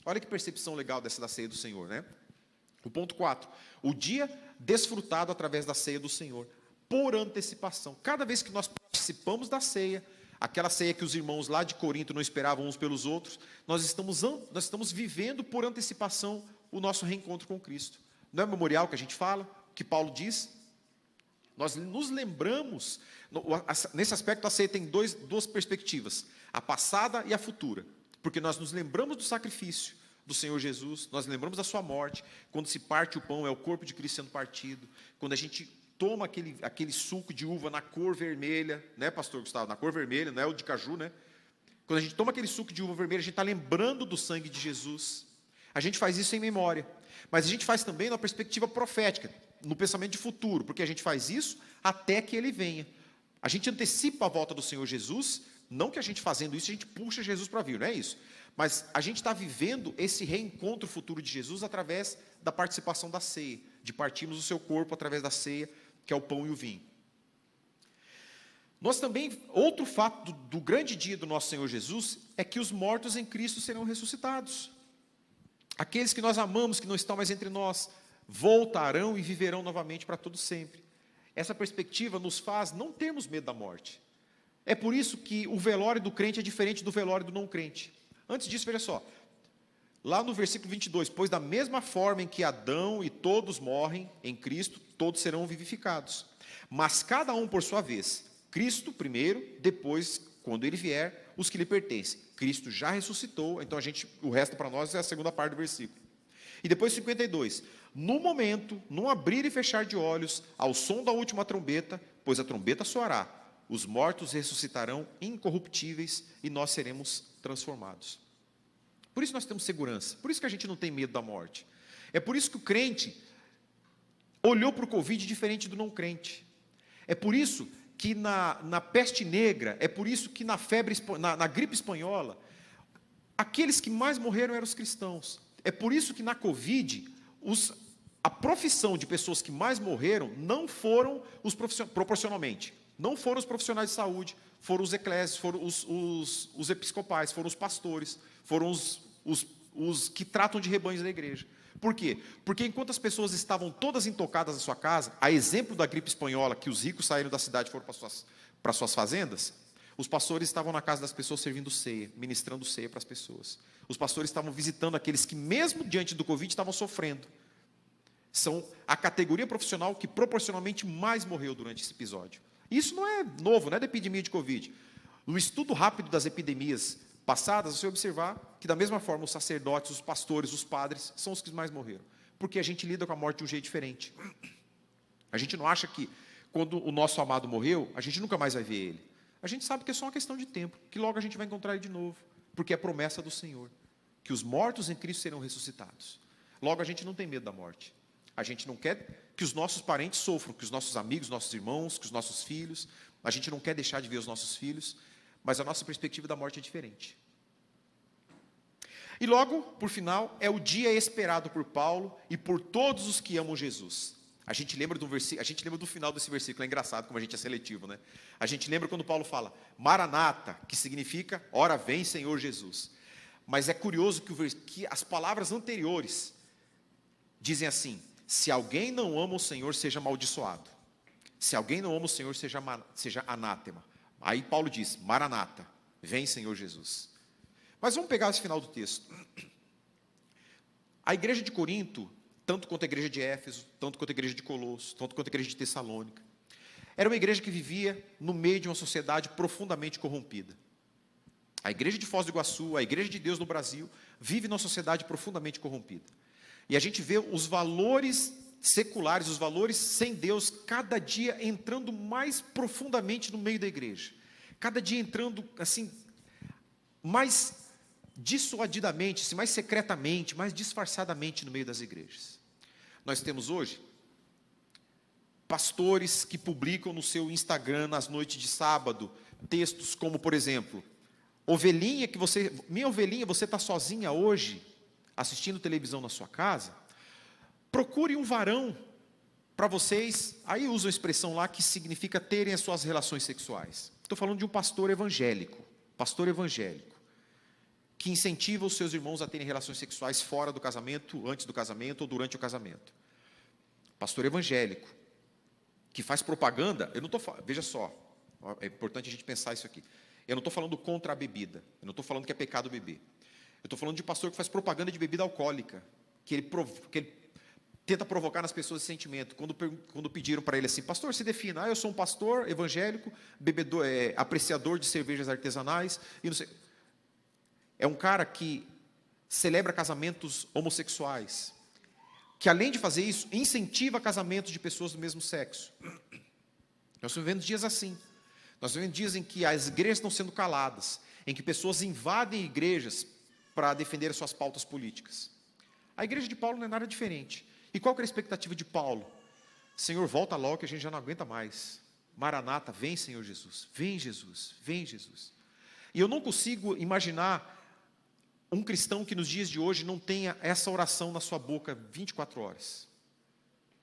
Olha que percepção legal dessa da ceia do Senhor, né? O ponto 4. O dia desfrutado através da ceia do Senhor, por antecipação. Cada vez que nós participamos da ceia, aquela ceia que os irmãos lá de Corinto não esperavam uns pelos outros, nós estamos vivendo por antecipação o nosso reencontro com Cristo. Não é memorial que a gente fala, que Paulo diz? Nós nos lembramos, nesse aspecto a ceia tem duas perspectivas, a passada e a futura, porque nós nos lembramos do sacrifício do Senhor Jesus, nós lembramos da sua morte, quando se parte o pão, é o corpo de Cristo sendo partido, quando a gente toma aquele suco de uva na cor vermelha, né, pastor Gustavo, na cor vermelha, não é o de caju, né? Quando a gente toma aquele suco de uva vermelha, a gente está lembrando do sangue de Jesus, a gente faz isso em memória, mas a gente faz também na perspectiva profética, no pensamento de futuro, porque a gente faz isso até que Ele venha. A gente antecipa a volta do Senhor Jesus, não que a gente fazendo isso, a gente puxa Jesus para vir, não é isso. Mas a gente está vivendo esse reencontro futuro de Jesus através da participação da ceia, de partirmos o seu corpo através da ceia, que é o pão e o vinho. Nós também, outro fato do grande dia do nosso Senhor Jesus, é que os mortos em Cristo serão ressuscitados. Aqueles que nós amamos, que não estão mais entre nós, voltarão e viverão novamente para todo sempre. Essa perspectiva nos faz não termos medo da morte. É por isso que o velório do crente é diferente do velório do não crente. Antes disso, veja só, lá no versículo 22, pois da mesma forma em que Adão e todos morrem em Cristo, todos serão vivificados. Mas cada um por sua vez, Cristo primeiro, depois, quando Ele vier, os que lhe pertencem. Cristo já ressuscitou, então o resto para nós é a segunda parte do versículo. E depois 52, no momento, num abrir e fechar de olhos, ao som da última trombeta, pois a trombeta soará, os mortos ressuscitarão incorruptíveis e nós seremos transformados. Por isso nós temos segurança, por isso que a gente não tem medo da morte. É por isso que o crente olhou para o Covid diferente do não crente. É por isso que na peste negra, é por isso que na gripe espanhola, aqueles que mais morreram eram os cristãos. É por isso que na Covid, a profissão de pessoas que mais morreram não foram proporcionalmente, não foram os profissionais de saúde, foram os eclésios, foram os episcopais, foram os pastores, foram os que tratam de rebanhos da igreja. Por quê? Porque enquanto as pessoas estavam todas intocadas na sua casa, a exemplo da gripe espanhola, que os ricos saíram da cidade e foram para suas fazendas, os pastores estavam na casa das pessoas servindo ceia, ministrando ceia para as pessoas. Os pastores estavam visitando aqueles que, mesmo diante do Covid, estavam sofrendo. São a categoria profissional que proporcionalmente mais morreu durante esse episódio. Isso não é novo, não é da epidemia de Covid. No estudo rápido das epidemias passadas, você observar que, da mesma forma, os sacerdotes, os pastores, os padres, são os que mais morreram. Porque a gente lida com a morte de um jeito diferente. A gente não acha que, quando o nosso amado morreu, a gente nunca mais vai ver ele. A gente sabe que é só uma questão de tempo, que logo a gente vai encontrar ele de novo, porque é promessa do Senhor, que os mortos em Cristo serão ressuscitados. Logo a gente não tem medo da morte. A gente não quer que os nossos parentes sofram, que os nossos amigos, nossos irmãos, que os nossos filhos, a gente não quer deixar de ver os nossos filhos, mas a nossa perspectiva da morte é diferente. E logo, por final, é o dia esperado por Paulo e por todos os que amam Jesus. A gente lembra do final desse versículo, é engraçado como a gente é seletivo, né? A gente lembra quando Paulo fala, Maranata, que significa, ora vem Senhor Jesus. Mas é curioso que as palavras anteriores dizem assim, se alguém não ama o Senhor, seja amaldiçoado. Se alguém não ama o Senhor, seja anátema. Aí Paulo diz, Maranata, vem Senhor Jesus. Mas vamos pegar esse final do texto. A igreja de Corinto, tanto quanto a igreja de Éfeso, tanto quanto a igreja de Colosso, tanto quanto a igreja de Tessalônica, era uma igreja que vivia no meio de uma sociedade profundamente corrompida. A igreja de Foz do Iguaçu, a igreja de Deus no Brasil, vive numa sociedade profundamente corrompida. E a gente vê os valores seculares, os valores sem Deus, cada dia entrando mais profundamente no meio da igreja. Cada dia entrando, assim, mais dissuadidamente, mais secretamente, mais disfarçadamente no meio das igrejas. Nós temos hoje pastores que publicam no seu Instagram, nas noites de sábado, textos como, por exemplo, minha ovelhinha, você está sozinha hoje, assistindo televisão na sua casa? Procure um varão para vocês, aí usam a expressão lá que significa terem as suas relações sexuais. Estou falando de um pastor evangélico, que incentiva os seus irmãos a terem relações sexuais fora do casamento, antes do casamento ou durante o casamento. Pastor evangélico, que faz propaganda, veja só, é importante a gente pensar isso aqui. Eu não estou falando contra a bebida, eu não estou falando que é pecado beber. Eu estou falando de pastor que faz propaganda de bebida alcoólica, que ele tenta provocar nas pessoas esse sentimento. Quando pediram para ele assim, pastor, se defina. Eu sou um pastor evangélico, bebedor, apreciador de cervejas artesanais, e não sei. É um cara que celebra casamentos homossexuais, que além de fazer isso, incentiva casamentos de pessoas do mesmo sexo. Nós estamos vivendo dias assim. Nós estamos vivendo dias em que as igrejas estão sendo caladas, em que pessoas invadem igrejas para defender as suas pautas políticas. A igreja de Paulo não é nada diferente. E qual que era a expectativa de Paulo? Senhor, volta logo que a gente já não aguenta mais. Maranata, vem Senhor Jesus, vem Jesus, vem Jesus. E eu não consigo imaginar um cristão que nos dias de hoje não tenha essa oração na sua boca 24 horas.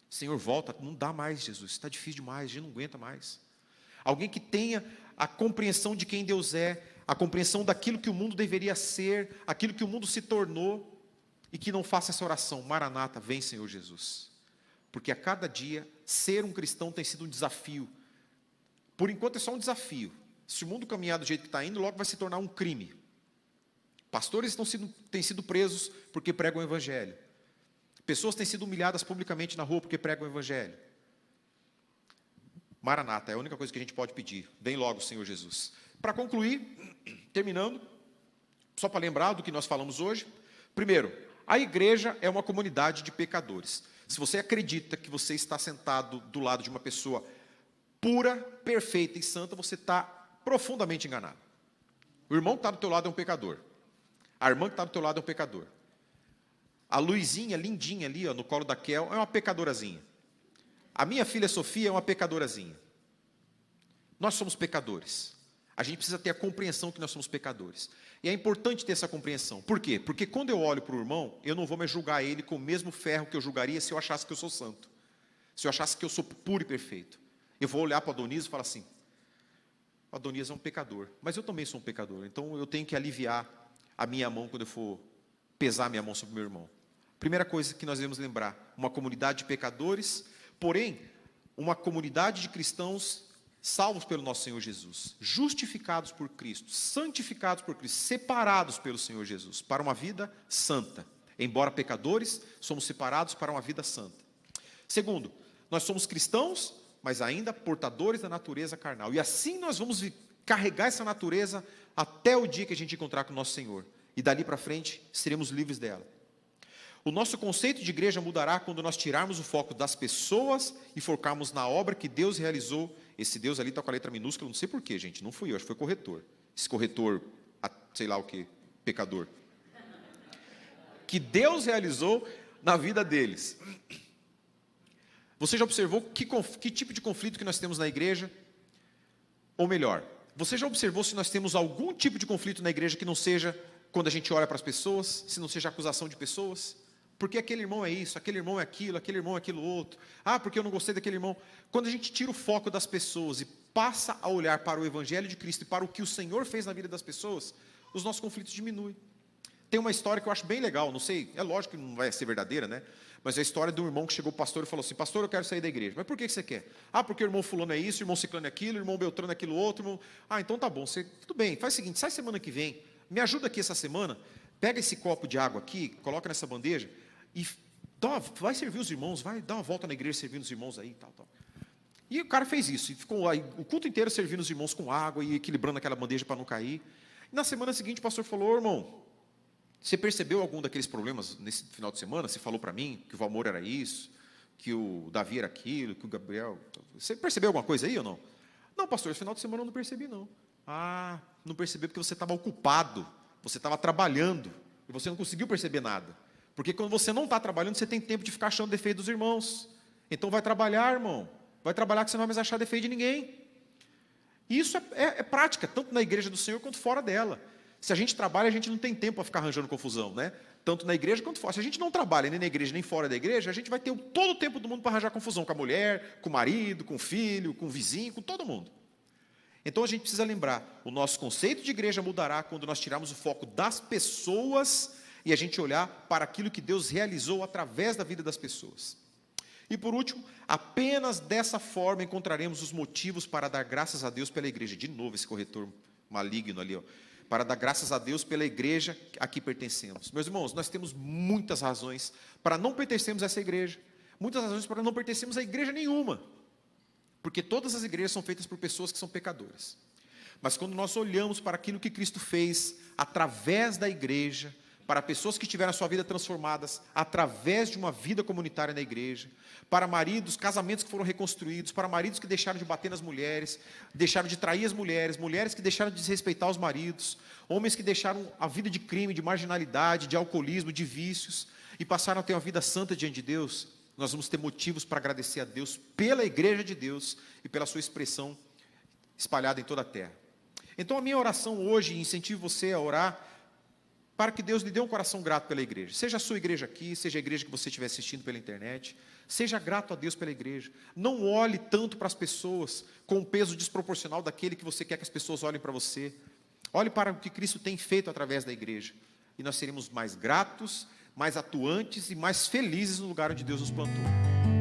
Senhor, volta, não dá mais Jesus, está difícil demais, a gente não aguenta mais. Alguém que tenha a compreensão de quem Deus é, a compreensão daquilo que o mundo deveria ser, aquilo que o mundo se tornou, e que não faça essa oração, Maranata, vem Senhor Jesus. Porque a cada dia, ser um cristão tem sido um desafio. Por enquanto é só um desafio. Se o mundo caminhar do jeito que está indo, logo vai se tornar um crime. Pastores têm sido presos porque pregam o Evangelho. Pessoas têm sido humilhadas publicamente na rua porque pregam o Evangelho. Maranata, é a única coisa que a gente pode pedir. Vem logo, Senhor Jesus. Para concluir, terminando, só para lembrar do que nós falamos hoje. Primeiro, a igreja é uma comunidade de pecadores. Se você acredita que você está sentado do lado de uma pessoa pura, perfeita e santa, você está profundamente enganado. O irmão que está do teu lado é um pecador. A irmã que está do teu lado é um pecador. A Luizinha, lindinha ali, no colo da Kel, é uma pecadorazinha. A minha filha Sofia é uma pecadorazinha. Nós somos pecadores. A gente precisa ter a compreensão que nós somos pecadores. E é importante ter essa compreensão. Por quê? Porque quando eu olho para o irmão, eu não vou mais julgar ele com o mesmo ferro que eu julgaria se eu achasse que eu sou santo. Se eu achasse que eu sou puro e perfeito. Eu vou olhar para Adonias e falar assim, Adonias é um pecador, mas eu também sou um pecador. Então eu tenho que aliviar a minha mão quando eu for pesar a minha mão sobre o meu irmão. Primeira coisa que nós devemos lembrar, uma comunidade de pecadores, porém, uma comunidade de cristãos salvos pelo nosso Senhor Jesus, justificados por Cristo, santificados por Cristo, separados pelo Senhor Jesus, para uma vida santa. Embora pecadores, somos separados para uma vida santa. Segundo, nós somos cristãos, mas ainda portadores da natureza carnal. E assim nós vamos carregar essa natureza até o dia que a gente encontrar com o nosso Senhor. E dali para frente, seremos livres dela. O nosso conceito de igreja mudará quando nós tirarmos o foco das pessoas e focarmos na obra que Deus realizou. Esse Deus ali está com a letra minúscula, não sei porquê, gente, não fui eu, acho que foi corretor. Esse corretor, sei lá o que, pecador. Que Deus realizou na vida deles. Você já observou que tipo de conflito que nós temos na igreja? Ou melhor, você já observou se nós temos algum tipo de conflito na igreja que não seja quando a gente olha para as pessoas, se não seja acusação de pessoas? Porque aquele irmão é isso, aquele irmão é aquilo outro. Ah, porque eu não gostei daquele irmão. Quando a gente tira o foco das pessoas e passa a olhar para o Evangelho de Cristo e para o que o Senhor fez na vida das pessoas, os nossos conflitos diminuem. Tem uma história que eu acho bem legal, não sei, é lógico que não vai ser verdadeira, né? Mas é a história de um irmão que chegou ao pastor e falou assim, pastor, eu quero sair da igreja. Mas por que você quer? Ah, porque o irmão fulano é isso, o irmão ciclano é aquilo, o irmão beltrano é aquilo outro. Irmão... Ah, então tá bom, tudo bem, faz o seguinte, sai semana que vem, me ajuda aqui essa semana, pega esse copo de água aqui, coloca nessa bandeja e vai servir os irmãos, vai dar uma volta na igreja servindo os irmãos aí, tal. E o cara fez isso, e ficou aí, o culto inteiro servindo os irmãos com água e equilibrando aquela bandeja para não cair. E na semana seguinte o pastor falou, irmão, você percebeu algum daqueles problemas nesse final de semana? Você falou para mim que o Valmor era isso, que o Davi era aquilo, que o Gabriel... Você percebeu alguma coisa aí ou não? Não, pastor, esse final de semana eu não percebi não. Ah, não percebeu porque você estava ocupado, você estava trabalhando, e você não conseguiu perceber nada. Porque quando você não está trabalhando, você tem tempo de ficar achando defeito dos irmãos. Então vai trabalhar, irmão. Vai trabalhar que você não vai mais achar defeito de ninguém. E isso é prática, tanto na igreja do Senhor quanto fora dela. Se a gente trabalha, a gente não tem tempo para ficar arranjando confusão, né? Tanto na igreja quanto fora. Se a gente não trabalha nem na igreja, nem fora da igreja, a gente vai ter todo o tempo do mundo para arranjar confusão com a mulher, com o marido, com o filho, com o vizinho, com todo mundo. Então a gente precisa lembrar, o nosso conceito de igreja mudará quando nós tirarmos o foco das pessoas e a gente olhar para aquilo que Deus realizou através da vida das pessoas. E por último, apenas dessa forma encontraremos os motivos para dar graças a Deus pela igreja. De novo esse corretor maligno ali, ó. Para dar graças a Deus pela igreja a que pertencemos. Meus irmãos, nós temos muitas razões para não pertencermos a essa igreja. muitas das vezes para não pertencermos a igreja nenhuma, porque todas as igrejas são feitas por pessoas que são pecadoras. Mas quando nós olhamos para aquilo que Cristo fez através da igreja, para pessoas que tiveram a sua vida transformadas através de uma vida comunitária na igreja, para maridos, casamentos que foram reconstruídos, para maridos que deixaram de bater nas mulheres, deixaram de trair as mulheres, mulheres que deixaram de desrespeitar os maridos, homens que deixaram a vida de crime, de marginalidade, de alcoolismo, de vícios, e passaram a ter uma vida santa diante de Deus, nós vamos ter motivos para agradecer a Deus pela igreja de Deus e pela sua expressão espalhada em toda a terra. Então a minha oração hoje, incentivo você a orar, para que Deus lhe dê um coração grato pela igreja. Seja a sua igreja aqui, seja a igreja que você estiver assistindo pela internet, seja grato a Deus pela igreja. Não olhe tanto para as pessoas com o peso desproporcional daquele que você quer que as pessoas olhem para você. Olhe para o que Cristo tem feito através da igreja. E nós seremos mais gratos, mais atuantes e mais felizes no lugar onde Deus nos plantou.